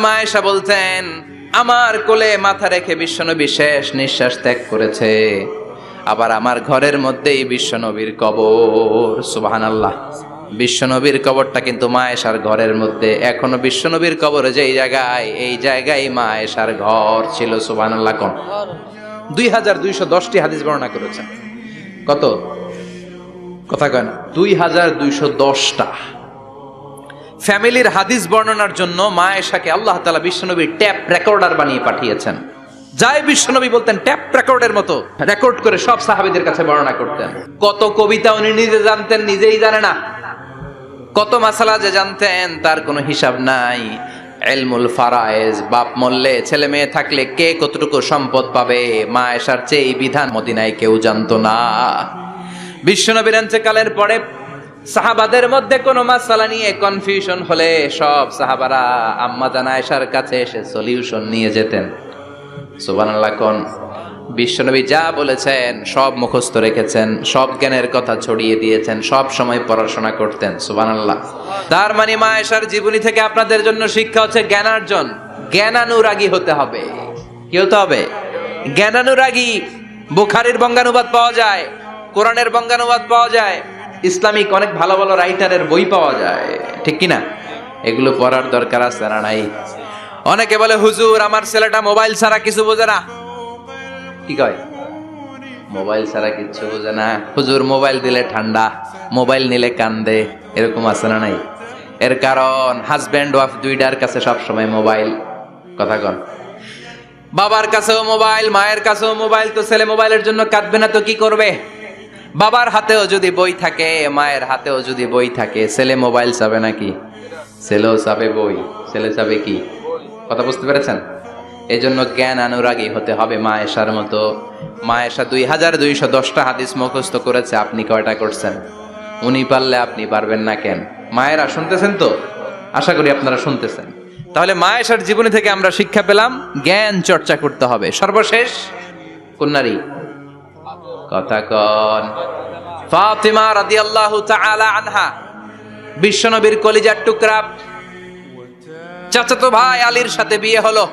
Speaker 1: মা আয়েশা বলতেন, আমার কোলে মাথা রেখে বিশ্বনবী শেষ নিঃশ্বাস ত্যাগ করেছে, আবার আমার ঘরের মধ্যেই বিশ্বনবীর কবর। সুবহানাল্লাহ। বিশ্বনবীর কবরটা কিন্তু মা আয়েশার ঘরের মধ্যে। এখনো বিশ্বনবীর কবর যেই জায়গায়, এই জায়গায় মা আয়েশার ঘর ছিল। সুবহানাল্লাহ। কোন 2210টি হাদিস বর্ণনা করেছেন। কত? কথা কয় না, 2210টা। ফ্যামিলির হাদিস বর্ণনার জন্য মা আয়েশাকে আল্লাহ তাআলা বিশ্বনবীর ট্যাপ রেকর্ডার বানিয়ে পাঠিয়েছেন। যাই বিশ্বনবী বলতেন ট্যাপ রেকর্ডের মতো রেকর্ড করে সব সাহাবীদের কাছে বর্ণনা করতেন। কত কবিতা উনি নিজে জানতেন, নিজেই জানে না। কত মাসালা যে জানতেন তার কোনো হিসাব নাই। ইলমুল ফারায়েজ, বাপ মরলে ছেলে মেয়ে থাকলে কে কতটুকু সম্পদ পাবে, মা আয়েশার চেয়ে এই বিধান মদিনায় কেউ জানতো না। বিশ্বনবীর ইন্তেকালের পরে সাহাবাদের মধ্যে কোনো মাসালা নিয়ে কনফিউশন হলে সব সাহাবারা আম্মা জান আয়েশার কাছে এসে সলিউশন নিয়ে যেতেন। সুবহানাল্লাহ। কোন বিশ্বনবী যা বলেছেন সব মুখস্থ রেখেছেন, সব জ্ঞানের কথা ছড়িয়ে দিয়েছেন, সব সময় পড়াশোনা করতেন। সুবহানাল্লাহ। তার মানে মা আয়েশার জীবনী থেকে আপনাদের জন্য শিক্ষা হচ্ছে জ্ঞানার্জন, জ্ঞানানুরাগী হতে হবে। কি হতে হবে? জ্ঞানানুরাগী। বুখারীর বঙ্গানুবাদ পাওয়া যায়, কোরআনের বঙ্গানুবাদ পাওয়া যায়, ইসলামিক অনেক ভালো ভালো রাইটারের বই পাওয়া যায়, ঠিক কিনা? এগুলো পড়ার দরকার আছে না নাই? অনেকে বলে হুজুর আমার ছেলেটা মোবাইল ছাড়া কিছু বোঝে না। কি কয়? মোবাইল ছাড়া কিছু বোঝে না। হুজুর মোবাইল দিলে ঠান্ডা, মোবাইল নিলে কান্দে, এরকম আছে না নাই? এর কারণ হাজব্যান্ড ওয়াইফ দুইটার কাছে সব সময় মোবাইল। কথা কন। বাবার কাছেও মোবাইল, মায়ের কাছেও মোবাইল, তো ছেলে মোবাইলের জন্য কাঁদবে না তো কি করবে? বাবার হাতেও যদি বই থাকে, মায়ের হাতেও যদি বই থাকে, ছেলে মোবাইল চাবে নাকি? ছেলেও চাবে বই, ছেলে চাবে কি? কথা বুঝতে পেরেছেন? এই জন্য জ্ঞান অনুরাগী হতে হবে মা আয়েশার মতো। মা আয়েশা 2210টা হাদিস মুখস্থ করেছে, আপনি কয়টা করছেন? উনি পারলে আপনি পারবেন না কেন? মায়েরা শুনতেছেন তো? আশা করি আপনারা শুনতেছেন। তাহলে মা আয়েশার জীবনী থেকে আমরা শিক্ষা পেলাম জ্ঞান চর্চা করতে হবে। সর্বশেষ কোন নারী? কথা কন। ফাতিমা রাদিয়াল্লাহু তাআলা আনহা, বিশ্বনবীর কলিজার টুকরা। চাচাতো ভাই আলীর সাথে বিয়ে হলো।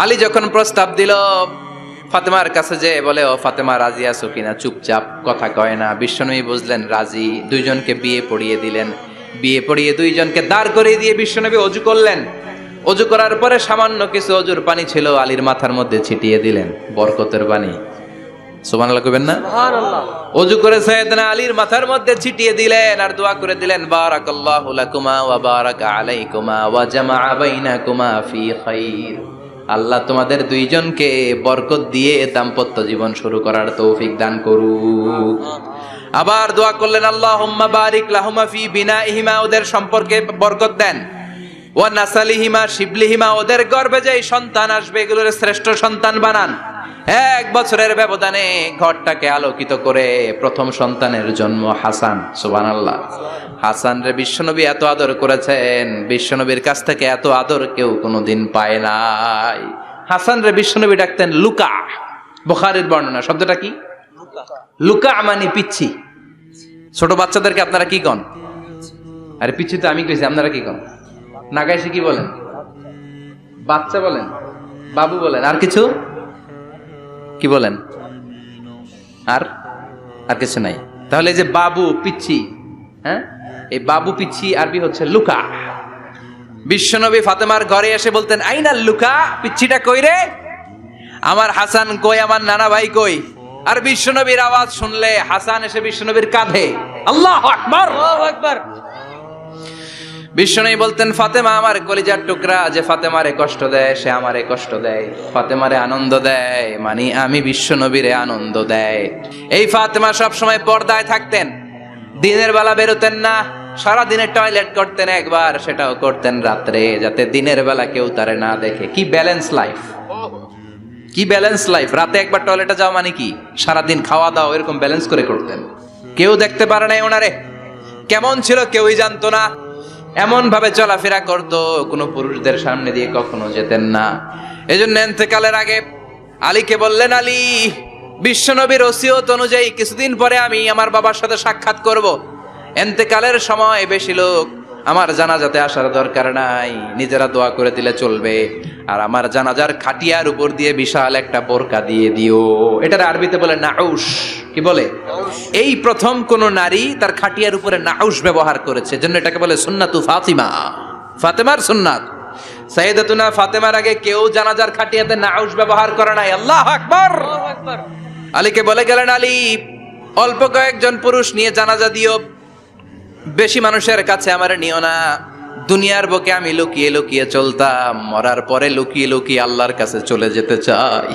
Speaker 1: আলী যখন প্রস্তাব দিল ফাতেমার কাছে, যে বলে, ও ফাতেমা রাজি আছো কিনা? চুপচাপ, কথা কয় না। বিশ্বনবী বুঝলেন রাজি, দুইজনকে বিয়ে পড়িয়ে দিলেন। বিয়ে পড়িয়ে দুইজনকে দাঁড় করিয়ে দিয়ে বিশ্বনবী অজু করলেন। অজু করার পরে সামান্য কিছু অজুর পানি ছিল, আলীর মাথার মধ্যে ছিটিয়ে দিলেন, বরকতের পানি। সুবহানাল্লাহ কইবেন না? সুবহানাল্লাহ। অজু করে সাইয়েদনা আলীর মাথার মধ্যে ছিটিয়ে দিলেন আর দোয়া করে দিলেন, বারাকাল্লাহু লাকুমা ওয়া বারাকা আলাইকুমা ওয়া জামাআ বাইনাকুমা ফি খাইর। আল্লাহ তোমাদের দুইজনকে বরকত দিয়ে দাম্পত্য জীবন শুরু করার তৌফিক দান করুক। আবার দোয়া করলেন, আল্লাহুম্মা বারিক লাহুমা ফি বিনাইহিমা, ওদের সম্পর্কে বরকত দেন। ওয়া নাসালিহিমা, শিবলিহিমা, ওদের গর্ভে যে সন্তান আসবে এগুলোর শ্রেষ্ঠ সন্তান বানান। 1 বছরের ব্যবধানে ঘরটাকে আলোকিত করে প্রথম সন্তানের জন্ম হাসান। সুবহানাল্লাহ। হাসান রে বিশ্বনবী এত আদর করেছেন, বিশ্বনবীর কাছ থেকে এত আদর কেউ কোনোদিন পায় নাই। হাসান রে বিশ্বনবী ডাকতেন লুকা। বুখারীর বর্ণনা। শব্দটা কি? লুকা মানে পিচ্ছি। ছোট বাচ্চাদেরকে আপনারা কি কন? আরে পিচ্ছি তো আমি কইছি, আপনারা কি কন? নাগাইছে কি বলেন? বাচ্চা বলেন, বাবু বলেন, আর কিছু কি বলেন? আর আর কিছু নাই। তাহলে এই যে বাবু পিচ্ছি, হ্যাঁ, এই বাবু পিচ্ছি আরবি হচ্ছে লুকা। বিশ্বনবী ফাতেমার ঘরে এসে বলতেন, আইনাল লুকা, পিচ্ছিটা কই রে? আমার হাসান কই, আমার নানা ভাই কই? আর বিশ্বনবীর আওয়াজ শুনলে হাসান এসে বিশ্বনবীর কাঁধে। আল্লাহু আকবার, আল্লাহু আকবার। বিশ্বনবী বলতেন, ফাতেমা আমার কলিজার টুকরা, যে ফাতেমারে কষ্ট দেয় সে আমারে কষ্ট দেয়, ফাতেমারে আনন্দ দেয় মানে আমি বিশ্বনবীরে আনন্দ দেয়। এই ফাতেমা সব সময় পর্দায় থাকতেন, দিনের বেলা বেরোতেন না, সারা দিনে টয়লেট করতেন একবার, সেটাও করতেন রাত্রে, যাতে দিনের বেলা কেউ তারে না দেখে। কি ব্যালেন্স লাইফ, কি ব্যালেন্স লাইফ! রাতে একবার টয়লেটে যাওয়া মানে কি সারাদিন খাওয়া দাওয়া এরকম ব্যালেন্স করে করতেন। কেউ দেখতে পারে নাই ওনারে, কেমন ছিল কেউই জানতো না। এমন ভাবে চলাফেরা করতো, কোনো পুরুষদের সামনে দিয়ে কখনো যেতেন না। এজন্য ইন্তেকালের আগে আলীকে বললেন, আলী, বিশ্বনবীর ওসিয়ত অনুযায়ী কিছুদিন পরে আমি আমার বাবার সাথে সাক্ষাৎ করব। ইন্তেকালের সময় বেশি লোক আমার জানাজাতে আসার দরকার নাই, নিজেরা দোয়া করে দিলে চলবে। আর আমার জানাজার খাটিয়ার উপর দিয়ে বিশাল একটা বোরকা দিয়ে দিও। এটার আরবিতে বলে নাউশ। কি বলে? এই প্রথম কোন নারী তার খাটিয়ার উপরে নাউশ ব্যবহার করেছে, জন্য এটাকে বলে সুন্নাতু ফাতিমা, ফাতেমার সুন্নাত। সাইয়েদাতুনা ফাতেমার আগে কেউ জানাজার খাটিয়াতে নাউশ ব্যবহার করে নাই। আল্লাহু আকবার, আল্লাহু আকবার। আলীকে বলে গেলেন, আলী, অল্প কয়েকজন পুরুষ নিয়ে জানাজা দিও, বেশি মানুষের কাছে আমার নিও না। দুনিয়ার বুকে আমি লুকিয়ে লুকিয়ে চলতাম, মরার পরে লুকিয়ে লুকিয়ে আল্লাহর কাছে চলে যেতে চাই,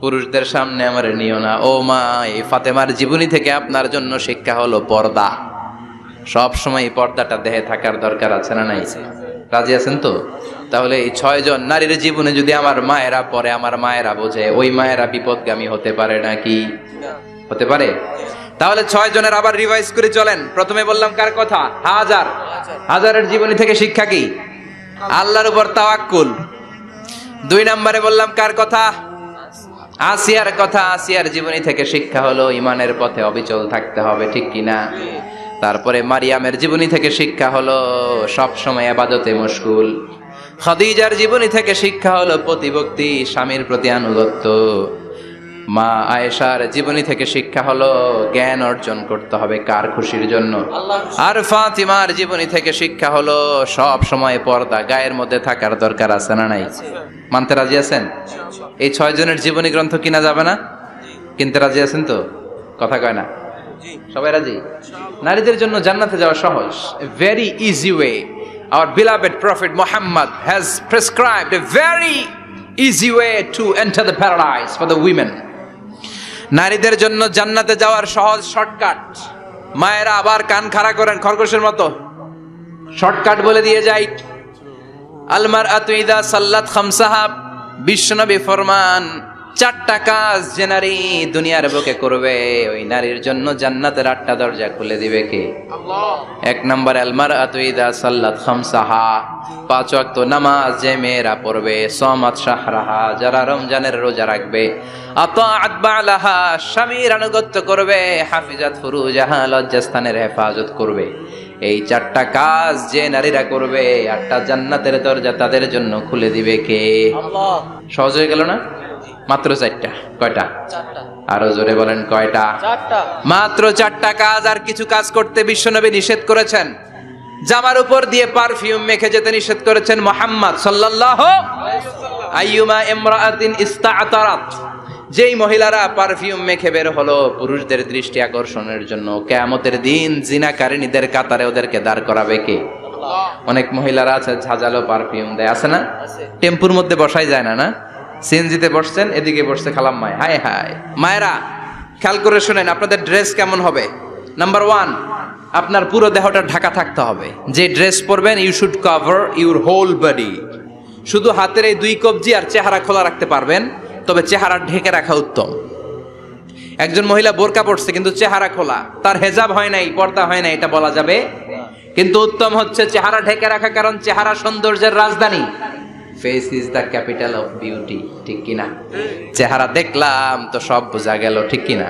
Speaker 1: পুরুষদের সামনে আমার নিও না। ও মা, এই ফাতেমার জীবনী থেকে আপনার জন্য শিক্ষা হলো পর্দা। সব সময় এই পর্দাটা দেহে থাকার দরকার আছে না নাই? রাজি আছেন তো? তাহলে এই 6 জন নারীর জীবনে যদি আমার মায়েরা পরে, আমার মায়েরা বোঝে, ওই মায়েরা বিপদগামী হতে পারে নাকি? হতে পারে। তাহলে 6 জনের আবার রিভাইজ করে চলেন। প্রথমে বললাম কার কথা? হাজার। হাজারের জীবনী থেকে শিক্ষা কি? আল্লাহর উপর তাওয়াক্কুল। 2 নম্বরে বললাম কার কথা? আসিয়ার কথা। আসিয়ার জীবনী থেকে শিক্ষা হলো ঈমানের পথে অবিচল থাকতে হবে, ঠিক কিনা? তারপরে মারিয়ামের জীবনী থেকে শিক্ষা হলো সব সময় ইবাদতে মশগুল। খাদিজার জীবনী থেকে শিক্ষা হলো প্রতিভক্তি, স্বামীর প্রতি আনুগত্য। মা আয়েশার জীবনী থেকে শিক্ষা হলো জ্ঞান অর্জন করতে হবে কার খুশির জন্য। আর ফাতিমার জীবনী থেকে শিক্ষা হলো সব সময় পর্দা গায়ের মধ্যে থাকার দরকার আছে না নাই? মানতে রাজি আছেন? এই 6 জনের জীবনী গ্রন্থ কিনা যাবে না? কিনতে রাজি আছেন তো? কথা কয় না? সবাই রাজি? নারীদের জন্য জান্নাতে যাওয়া সহজ, a very easy way. Our beloved Prophet Muhammad has prescribed a very easy way to enter the paradise for the women. নারীদের জন্য জান্নাতে যাওয়ার সহজ শর্টকাট। মায়েরা আবার কান খাড়া করেন খরগোশের মতো, শর্টকাট বলে দিয়ে যাই। আল মারআতু ইযা সাল্লাত খামসাহা, বিশ্বনবী ফরমান, চারটা কাজ যে নারী দুনিয়ার বুকে করবে ওই নারীর জন্য জান্নাতের 8টা দরজা খুলে দিবে কে? আল্লাহ। 1 নাম্বার আল মারআতু ইযা সাল্লাত খামসাহা, 5 ওয়াক্ত নামাজ যে মেয়েরা পড়বে, সামাত শাহরাহা, যারা রমজানের রোজা রাখবে, আতাআত বালাহা, স্বামীর আনুগত্য করবে, হাফিজাত ফুরুজাহা, লজ্জাস্থানের হেফাজত করবে। এই 4টা কাজ যে নারীরা করবে 8টা জান্নাতের দরজা তাদের জন্য খুলে দিবে কে? আল্লাহ। সহজ হয়ে গেল না? মাত্র 4টা। কয়টা? 4টা। আরো জোরে বলেন কয়টা? 4টা। মাত্র 4টা কাজ। আর কিছু কাজ করতে বিশ্বনবী নিষেধ করেছেন। জামার উপর দিয়ে পারফিউম মেখে যেতে নিষেধ করেছেন মুহাম্মদ সাল্লাল্লাহু আলাইহি ওয়াসাল্লাম। আইয়ুমা ইমরাআতিন ইস্তা'তারাত, যেই মহিলারা পারফিউম মেখে বের হলো পুরুষদের দৃষ্টি আকর্ষণের জন্য, কিয়ামতের দিন জিনাকারিনীদের কাতারে ওদেরকে দাঁড় করাবে কে? আল্লাহ। অনেক মহিলারা আছে ঝাঁঝালো পারফিউম দেয়, আছে না? টেম্পুর মধ্যে বসাই যায় না, না? সিএনজিতে বসছেন, এদিকে বসছে খালাম মায়, হায় হায়। মায়েরা খেয়াল করে শুনেন, আপনাদের ড্রেস কেমন হবে? নাম্বার 1, আপনার পুরো দেহটা ঢাকা থাকতে হবে। যে ড্রেস পরবেন you should cover your whole body. শুধু হাতের এই 2 কবজি আর চেহারা খোলা রাখতে পারবেন, তবে চেহারা ঢেকে রাখা উত্তম। একজন মহিলা বোরকা পরছে কিন্তু চেহারা খোলা, তার হেজাব হয় নাই, পর্দা হয় নাই, এটা বলা যাবে? কিন্তু উত্তম হচ্ছে চেহারা ঢেকে রাখা, কারণ চেহারা সৌন্দর্যের রাজধানী। Face is the capital of beauty, ঠিক কিনা? চেহারা দেখলাম তো সব বোঝা গেল, ঠিক কিনা?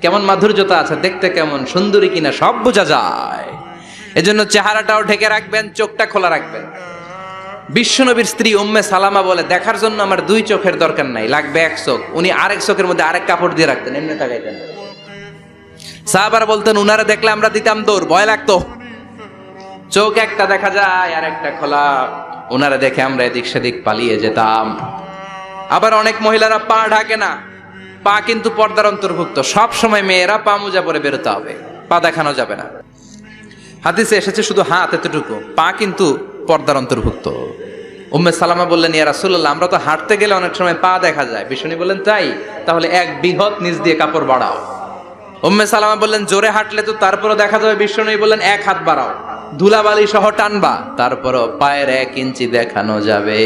Speaker 1: কেমন মাধুর্যতা আছে, দেখতে কেমন সুন্দরী কিনা সব বোঝা যায়। এজন্য চেহারাটাও ঢেকে রাখবেন, চোখটা খোলা রাখবেন। বিশ্বনবীর স্ত্রী উম্মে সালামা বলে, দেখার জন্য আমার 2 চোখের দরকার নাই, লাগবে 1 চোখ। উনি আরেক চোখের মধ্যে আরেক কাপড় দিয়ে রাখতেন, এমনি তাকাইতেন। সাহাবারা বলতেন উনারা দেখলে আমরা দিতাম দৌড়, ভয় লাগতো। চোখ একটা দেখা যায় আর একটা খোলা, ওনারা দেখে আমরা এদিক সেদিক পালিয়ে যেতাম। আবার অনেক মহিলারা পা ঢাকে না, পা কিন্তু পর্দার অন্তর্ভুক্ত। সব সময় মেয়েরা পা মোজা পরে বেরোতে হবে, পা দেখানো যাবে না। হাদিসে এসেছে শুধু হাত এতটুকু, পা কিন্তু পর্দার অন্তর্ভুক্ত। উম্মে সালামা বললেন, ইয়া রাসূলুল্লাহ, আমরা তো হাঁটতে গেলে অনেক সময় পা দেখা যায়। বিষ্ণু বললেন, তাই? তাহলে 1 বৃহৎ নিচ দিয়ে কাপড় বাড়াও। উম্মে সালামা বললেন, জোরে হাঁটলে তো তারপরও দেখা যাবে। বিষ্ণু বললেন, 1 হাত বাড়াও, ধুলাবালি সহ টানবা, তারপরও পায়ের 1 ইঞ্চি দেখানো যাবে।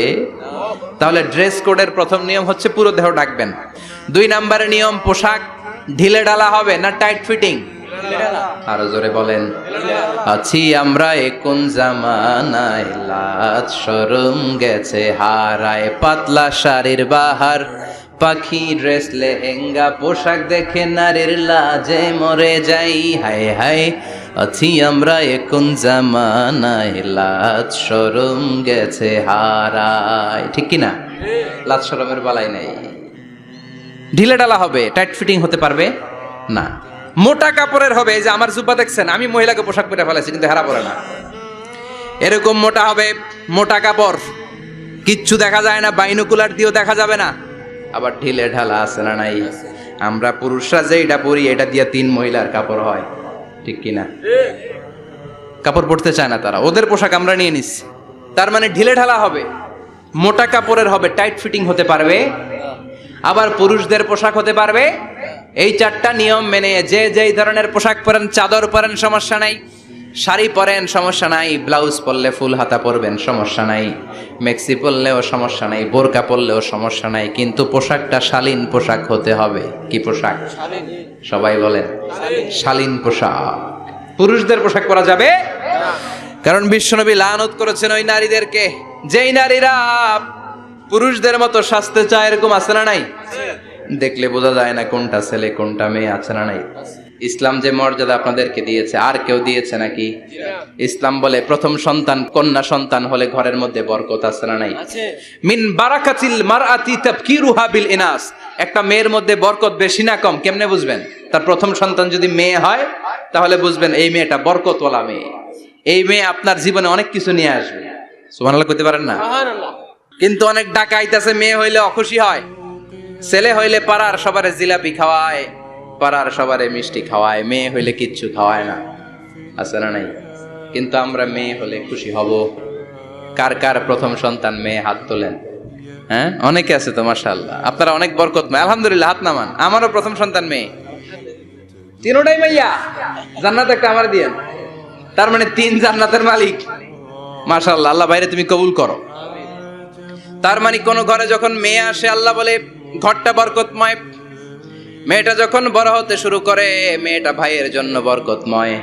Speaker 1: তাহলে ড্রেস কোডের প্রথম নিয়ম হচ্ছে পুরো দেহ ঢাকবেন। 2 নম্বরের নিয়ম, পোশাক ঢিলে ঢালা হবে না টাইট ফিটিং? আরো জোরে বলেন। আছি আমরা কোন জামানায়, লাজ শরম গেছে হারায়, পাতলা শাড়ির বাহার, পাখি ড্রেস লেহেঙ্গা, পোশাক দেখে নারীর লাজে মরে যাই, হায় হায়। আছি আমরা কোন জামানায়, লাজ শরম গেছে হারায়, ঠিক কিনা? লাজ শরমের বালাই নাই। ঢিলে ডালা হবে, টাইট ফিটিং হতে পারবে না। মোটা কাপড়ের হবে, এই যে আমার জুব্বা দেখছেন, আমি মহিলাকে পোশাক পরে ফেলেছি কিন্তু হেরা পরে না, এরকম মোটা হবে। মোটা কাপড়, কিচ্ছু দেখা যায় না, বাইনোকুলার দিয়েও দেখা যাবে না। আবার ঢিলে ঢালা আছে না নাই? আমরা পুরুষরা যে এটা পরি, এটা দিয়ে 3 মহিলার কাপড় হয়, ঠিক কিনা? কাপড় পরতে চায় না তারা, ওদের পোশাক আমরা নিয়ে নিচ্ছি। তার মানে ঢিলে ঢালা হবে, মোটা কাপড়ের হবে, টাইট ফিটিং হতে পারবে। আবার পুরুষদের পোশাক হতে পারবে। এই 4টা নিয়ম মেনে যে যেই ধরনের পোশাক পরেন, চাদর পরেন সমস্যা নাই, শাড়ি পরেন সমস্যা নাই, ব্লাউজ পরলে ফুল হাতা পরবেন সমস্যা নাই, মেক্সি পরলেও সমস্যা নাই, বোরকা পরলেও সমস্যা নাই, কিন্তু পোশাকটা শালীন পোশাক হতে হবে। কি পোশাক? সবাই বলেন, শালীন পোশাক। পুরুষদের পোশাক পরা যাবে না, কারণ বিশ্বনবী লানত করেছেন ওই নারীদেরকে যেই নারীরা পুরুষদের মতো সাজতে চায়। এরকম আছে না নাই? দেখলে বোঝা যায় না কোনটা ছেলে কোনটা মেয়ে, আছে না নাই? ইসলাম যে মর্যাদা আপনাদেরকে দিয়েছে আর কেউ দিয়েছে নাকি? ইসলাম বলে প্রথম সন্তান কন্যা সন্তান হলে ঘরের মধ্যে বরকত, আছে না নাই? মিন বারাকাতিল মারআতি তাবকিরুহা বিল ইনাস। একটা মেয়ের মধ্যে বরকত বেশি না কম কেমনে বুঝবেন? তার প্রথম সন্তান যদি মেয়ে হয় তাহলে বুঝবেন এই মেয়েটা বরকতওয়ালা মেয়ে, এই মেয়ে আপনার জীবনে অনেক কিছু নিয়ে আসবে। সুবহানাল্লাহ কইতে পারেন না? কিন্তু অনেক ডাকাইত আছে, মেয়ে হইলে অখুশি হয়, ছেলে হইলে পাড়ার সবারে জিলাপি খাওয়ায়, পাড়ার সবারে মিষ্টি খাওয়ায়, মেয়ে হইলে কিচ্ছু খাওয়ায় না, আছে না নাই? কিন্তু আমরা মেয়ে হলে খুশি হব। কার কার প্রথম সন্তান মেয়ে? হাত তোলেন। হ্যাঁ, অনেকে আছে তো মাশাআল্লাহ, আপনারা অনেক বরকতময়, আলহামদুলিল্লাহ, হাত নামান। আমারও প্রথম সন্তান মেয়ে, 3টাই মাইয়া, জান্নাত একটা আমার দিয়েন। তার মানে 3 জান্নাতের মালিক, মাশাআল্লাহ। আল্লাহ বাইরে তুমি কবুল করো। তার মানে কোন ঘরে যখন মেয়ে আসে আল্লাহ বলে ঘরটা বরকতময়। মেয়েটা যখন বড় হতে শুরু করে, মেয়েটা ভাইয়ের জন্য বরকতময়।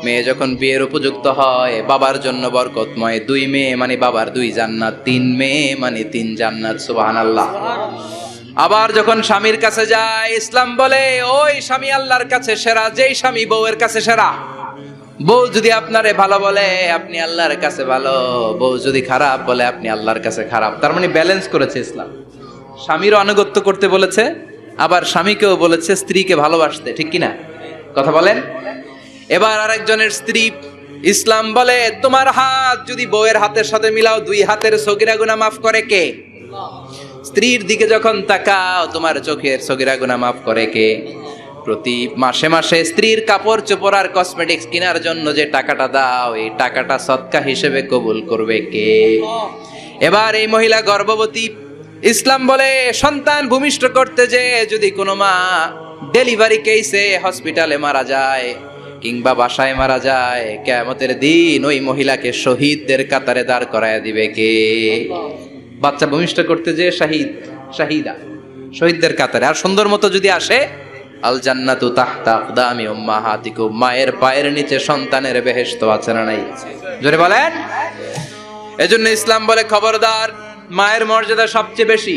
Speaker 1: মেয়ে যখন বিয়ের উপযুক্ত হয়, বাবার জন্য বরকতময়। 2 মেয়ে মানে বাবার 2 জান্নাত, 3 মেয়ে মানে 3 জান্নাত। সুবহানাল্লাহ। আবার যখন স্বামীর কাছে যায়, ইসলাম বলে ওই স্বামী আল্লাহর কাছে সেরা, যেই স্বামী বউয়ের কাছে সেরা। বউ যদি আপনারে ভালো বলে, আপনি আল্লাহর কাছে ভালো। বউ যদি খারাপ বলে, আপনি আল্লাহর কাছে খারাপ। তার মানে ব্যালেন্স করেছে ইসলাম। স্বামীরও আনুগত্য করতে বলেছে, আবার স্বামীকেও বলেছে স্ত্রীকে ভালোবাসতে, ঠিক কিনা? কথা বলেন। এবার আরেকজনের স্ত্রী, ইসলাম বলে তোমার হাত যদি বউয়ের হাতের সাথে মিলাও, 2 হাতের সগীরা গুনাহ মাফ করে কে? স্ত্রীর দিকে যখন তাকাও, তোমার চোখের সগীরা গুনাহ মাফ করে কে? প্রতি মাসে মাসে স্ত্রীর কাপড় চোপড় আর কসমেটিক্স কেনার জন্য যে টাকাটা দাও, এই টাকাটা সদকা হিসেবে কবুল করবে কে? এবার এই মহিলা গর্ভবতী, ইসলাম বলে সন্তান ভূমিষ্ঠ করতে যে যদি কোনো মা ডেলিভারি কেসে হসপিটালে মারা যায় কিংবা বাসায় মারা যায়, কিয়ামতের দিন ওই মহিলাকে শহীদদের কাতারে দাঁড় করায় দিবে কে? বাচ্চা ভূমিষ্ঠ করতে যে শাহিদা, শহীদদের কাতারে। আর সুন্দর মতো যদি আসে, আল জান্নাতু তাহতা আকদামি উম্মাহাতিকুম, মায়ের পায়ের নিচে সন্তানের বেহেশত আছে না নাই? জোরে বলেন। এজন্য ইসলাম বলে খবরদার, মায়ের মর্যাদা সবচেয়ে বেশি।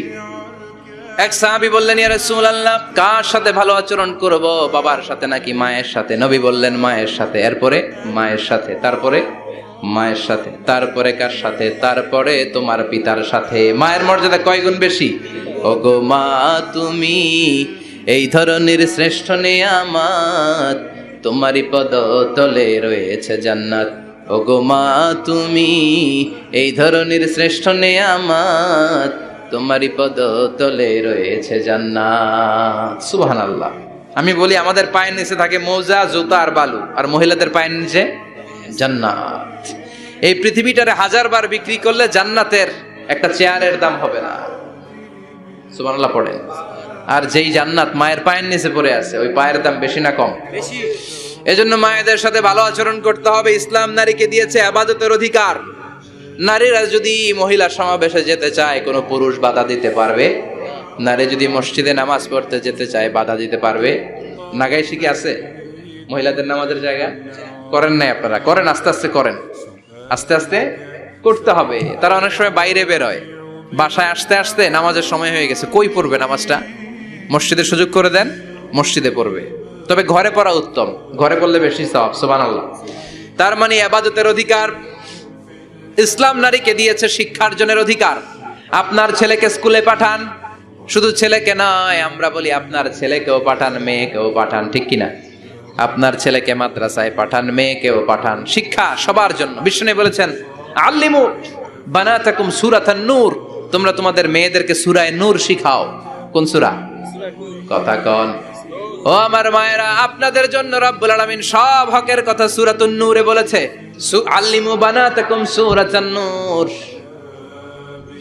Speaker 1: এক সাহাবী বললেন, ইয়া রাসূলুল্লাহ, কার সাথে ভালো আচরণ করব, বাবার সাথে নাকি মায়ের সাথে? নবী বললেন মায়ের সাথে। এরপরে মায়ের সাথে, তারপরে মায়ের সাথে, তারপরে কার সাথে? তারপরে তোমার পিতার সাথে। মায়ের মর্যাদা কয় গুণ বেশি? ওগো মা তুমি এই ধরনের শ্রেষ্ঠ নেয়ামত, তোমারই পদ তলে রয়েছে জান্নাত। ওগো মা তুমি এই ধরনের শ্রেষ্ঠ নেয়ামত, তোমারই পদ তলে রয়েছে জান্নাত। সুবহানাল্লাহ। আমি বলি আমাদের পায়ের নিচে থাকে মৌজা, জুতা আর বালু, আর মহিলাদের পায়ের নিচে জান্নাত। এই পৃথিবীটারে 1000 বার বিক্রি করলে জান্নাতের একটা চেয়ারের দাম হবে না। সুবহানাল্লাহ পড়েন। আর যেই জান্নাত মায়ের পায়ের নিচে পড়ে আছে, ওই পায়ের দাম বেশি না কম? বেশি। এজন্য মায়েদের সাথে ভালো আচরণ করতে হবে। ইসলাম নারীকে দিয়েছে ইবাদতের অধিকার। নারীরা যদি মহিলা সমাবেশে যেতে চায়, কোনো পুরুষ বাধা দিতে পারবে? নারী যদি মসজিদে নামাজ পড়তে যেতে চায়, বাধা দিতে পারবে? নাগাই শিখে আছে মহিলাদের নামাজের জায়গা? করেন নাই আপনারা? করেন, আস্তে আস্তে করেন, আস্তে আস্তে করতে হবে। তারা অনেক সময় বাইরে বেরোয়, বাসায় আসতে আসতে নামাজের সময় হয়ে গেছে, কই পড়বে নামাজটা? মসজিদে সুযোগ করে দেন, মসজিদে পড়বে। তবে ঘরে পড়া উত্তম, ঘরে পড়লে বেশি সওয়াব। সুবহানাল্লাহ। তার মানে ইবাদতের অধিকার। ইসলাম নারীকে দিয়েছে শিক্ষার্জনের অধিকার। আপনার ছেলেকে স্কুলে পাঠান, শুধু ছেলেকে নয়, আমরা বলি আপনার ছেলেকেও পাঠান, মেয়েকেও পাঠান, ঠিক কিনা? আপনার ছেলেকে মাদ্রাসায় পাঠান, মেয়েকেও পাঠান। শিক্ষা সবার জন্য। বিষ্ণু বলেছেন, আল্লিমু বানাতাকুম সূরাতান নূর, তোমরা তোমাদের মেয়েদেরকে সূরা নূর শিখাও। কোন সূরা? কথা কন। ও আমার মায়েরা, আপনাদের জন্য রব্বুল আলামিন সব হকের কথা সূরাতুন নূরে বলেছে। আল্লিমু বানাতাকুম সূরাতান নূর,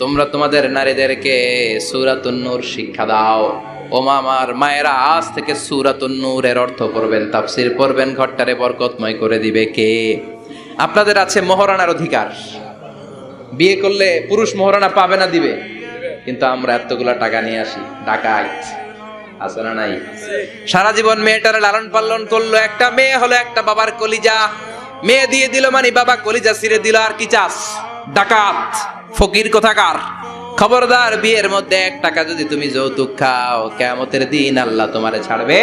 Speaker 1: তোমরা তোমাদের নারীদেরকে সূরাতুন নূর শিক্ষা দাও। ও আমার মায়েরা, আজ থেকে সূরাতুন নূরের অর্থ পড়বেন, তাফসীর পড়বেন, ঘরটারে বরকতময় করে দিবে কে? আপনাদের আছে মোহরানার অধিকার। বিয়ে করলে পুরুষ মোহরানা পাবে না, দিবে। কিন্তু আমরা এতগুলা টাকা নিয়ে আসি, ডাকাত আছে না নাই? সারা জীবন মেয়েটার লালন পালন করলো, একটা মেয়ে হলো একটা বাবার কলিজা। মেয়ে দিয়ে দিল মানে বাবা কলিজা ছিঁড়ে দিল, আর কি চাস? ডাকাত, ফকির কোথাকার। খবরদার, বিয়ের মধ্যে 1 টাকা যদি তুমি যৌতুক খাও, কিয়ামতের দিন আল্লাহ তোমারে ছাড়বে।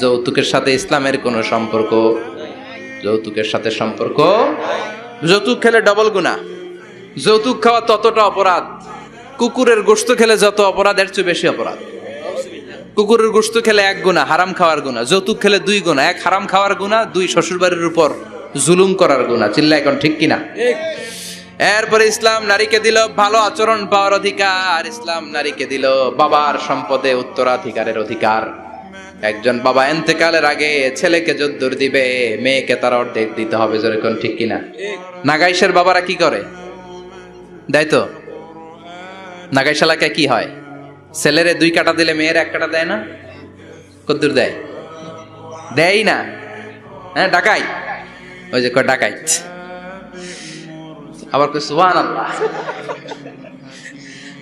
Speaker 1: যৌতুকের সাথে ইসলামের কোনো সম্পর্ক? যৌতুকের সাথে সম্পর্ক? যৌতুক খেলে ডবল গুনাহ। যৌতুক খাওয়া ততটা অপরাধ, কুকুরের গোশত খেলে যত অপরাধ, এর চেয়ে বেশি অপরাধ। কুকুরের গোশত খেলে 1 গুনাহ, হারাম খাওয়ার গুনাহ। যৌতুক খেলে 2 গুনাহ, 1 হারাম খাওয়ার গুনাহ, 2 শ্বশুরবাড়ির উপর জুলুম করার গুনাহ। চিল্লা এখন ঠিক কিনা? এরপরে ইসলাম নারীকে দিল ভালো আচরণ পাওয়ার অধিকার। ইসলাম নারীকে দিল বাবার সম্পদে উত্তরাধিকারের অধিকার। একজন বাবা ইন্তেকালের আগে ছেলেকে যদ্দুর দিবে, মেয়েকে তার অর্ধেক দিতে হবে। যেরকম ঠিক কিনা? নাগাইশের বাবারা কি করে? দেয় তো? নাগাইশ এলাকায় কি হয়? ছেলেরে 2 কাটা দিলে মেয়ের 1 কাটা দেয় না? কদ্দুর দেয়? দেয় না। হ্যাঁ, ডাকাই। ওই যে কয় ডাকাইত। আবার কই সুবহানাল্লাহ।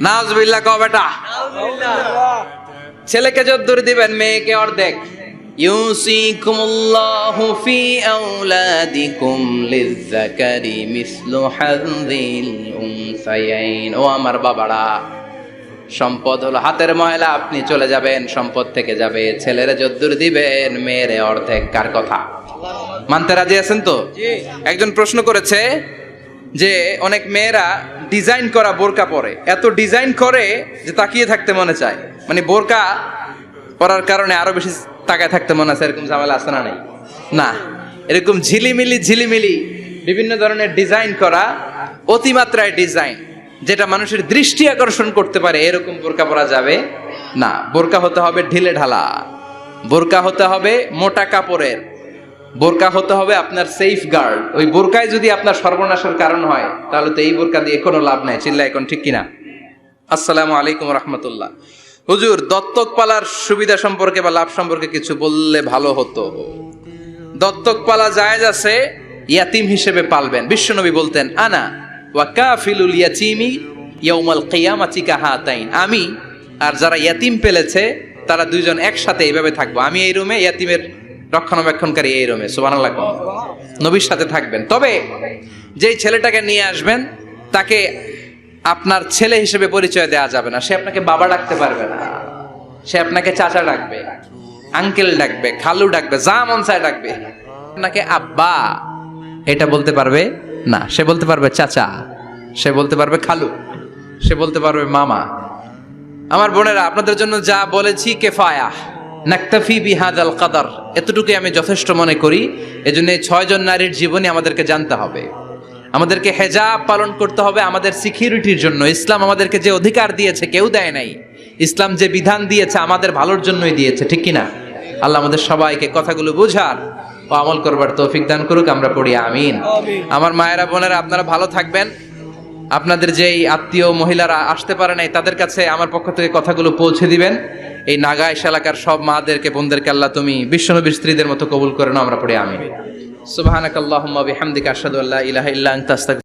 Speaker 1: নাউজুবিল্লাহ কও বেটা। ছেলেকে যদ্দুর দিবেন, মেয়েকে অর্ধেক। ইউসিকুমুল্লাহু ফি আওলাদিকুম লিযযাকারি মিসলু হাযযিল উনসায়াইন। ও আমার বাবারা, সম্পদ হলো হাতের ময়লা, আপনি চলে যাবেন, সম্পদ থেকে যাবে। ছেলেরা যদ্দুর দিবেন, মেয়েরে অর্ধেক। কার কথা? মানতে রাজি আছেন তো? একজন প্রশ্ন করেছে যে অনেক মেয়েরা ডিজাইন করা বোরকা পরে, এত ডিজাইন করে যে তাকিয়ে থাকতে মনে চায়, মানে বোরকা পরার কারণে আরো বেশি তাকায় থাকতে মনে আছে, এরকম ঝামেলা আছে না? নেই না, এরকম ঝিলিমিলি বিভিন্ন ধরনের ডিজাইন করা, অতিমাত্রায় ডিজাইন, যেটা মানুষের দৃষ্টি আকর্ষণ করতে পারে, এরকম বোরকা পরা যাবে না। বোরকা হতে হবে ঢিলে ঢালা, বোরকা হতে হবে মোটা কাপড়ের, বোরকা হতে হবে আপনার সেফ গার্ড। ওই বোরকায় যদি আপনার সর্বনাশের কারণ হয়, তাহলে তো এই বোরকা দিয়ে কোনো লাভ নাই। চিল্লা এখন ঠিক কিনা? আসসালামু আলাইকুম রাহমাতুল্লাহ। হুজুর, দত্তক পালার সুবিধা সম্পর্কে বা লাভ সম্পর্কে কিছু বললে ভালো হতো। দত্তক পালা জায়েজ আছে, ইয়াতিম হিসেবে পালবেন। বিশ্বনবী বলতেন, আনা ওয়া কাফিলুল ইয়াতীমি ইয়াউমাল কিয়ামাতি কাহাতাইন। আমি আর যারা ইয়াতিম পেলেছে তারা দুইজন একসাথে এইভাবে থাকবো। আমি এই রুমে, ইয়াতিমের রক্ষণাবেক্ষণকারী এই রুমে। সুবহানাল্লাহ। নবীর সাথে থাকবেন। তবে যেই ছেলেটাকে নিয়ে আসবেন, তাকে আপনার ছেলে হিসেবে পরিচয় দেওয়া যাবে না। সে আপনাকে বাবা ডাকতে পারবে না, সে আপনাকে চাচা ডাকবে, আঙ্কেল ডাকবে, খালু ডাকবে, যা মন চায় ডাকবে। আপনাকে আব্বা এটা বলতে পারবে না। সে বলতে পারবে চাচা, সে বলতে পারবে খালু, সে বলতে পারবে মামা। আমার বোনেরা, আপনাদের জন্য যা বলেছি কেফায়া, নাকতাফি বিহাদাল কাদার, এতটুকুই আমি যথেষ্ট মনে করি। এজন্য এই 6 জন নারীর জীবনী আমাদেরকে জানতে হবে, আমাদেরকে হেজাব পালন করতে হবে আমাদের সিকিউরিটির জন্য। ইসলাম আমাদেরকে যে অধিকার দিয়েছে কেউ দেয় নাই। ইসলাম যে বিধান দিয়েছে আমাদের ভালোর জন্যই দিয়েছে, ঠিক কিনা? আল্লাহ আমাদের সবাইকে কথাগুলো বোঝার ও আমল করবার তৌফিক দান করুক। আমরা পড়ি আমিন। আমার মায়েরা বোনেরা, আপনারা ভালো থাকবেন। আপনাদের যেই আত্মীয় মহিলারা আসতে পারে নাই, তাদের কাছে আমার পক্ষ থেকে কথাগুলো পৌঁছে দিবেন। এই নাগাইশ এলাকার সব মাদেরকে, বোনদেরকে আল্লাহ তুমি বিশ্বনবীর স্ত্রীদের মতো কবুল করে নাও। আমরা পড়ি আমিন। সুবহানাকাল্লাহুম্মা বিহামদিকা আশহাদু আল্লা ইলাহা ইল্লা আনতা আস্তাগফিরুকা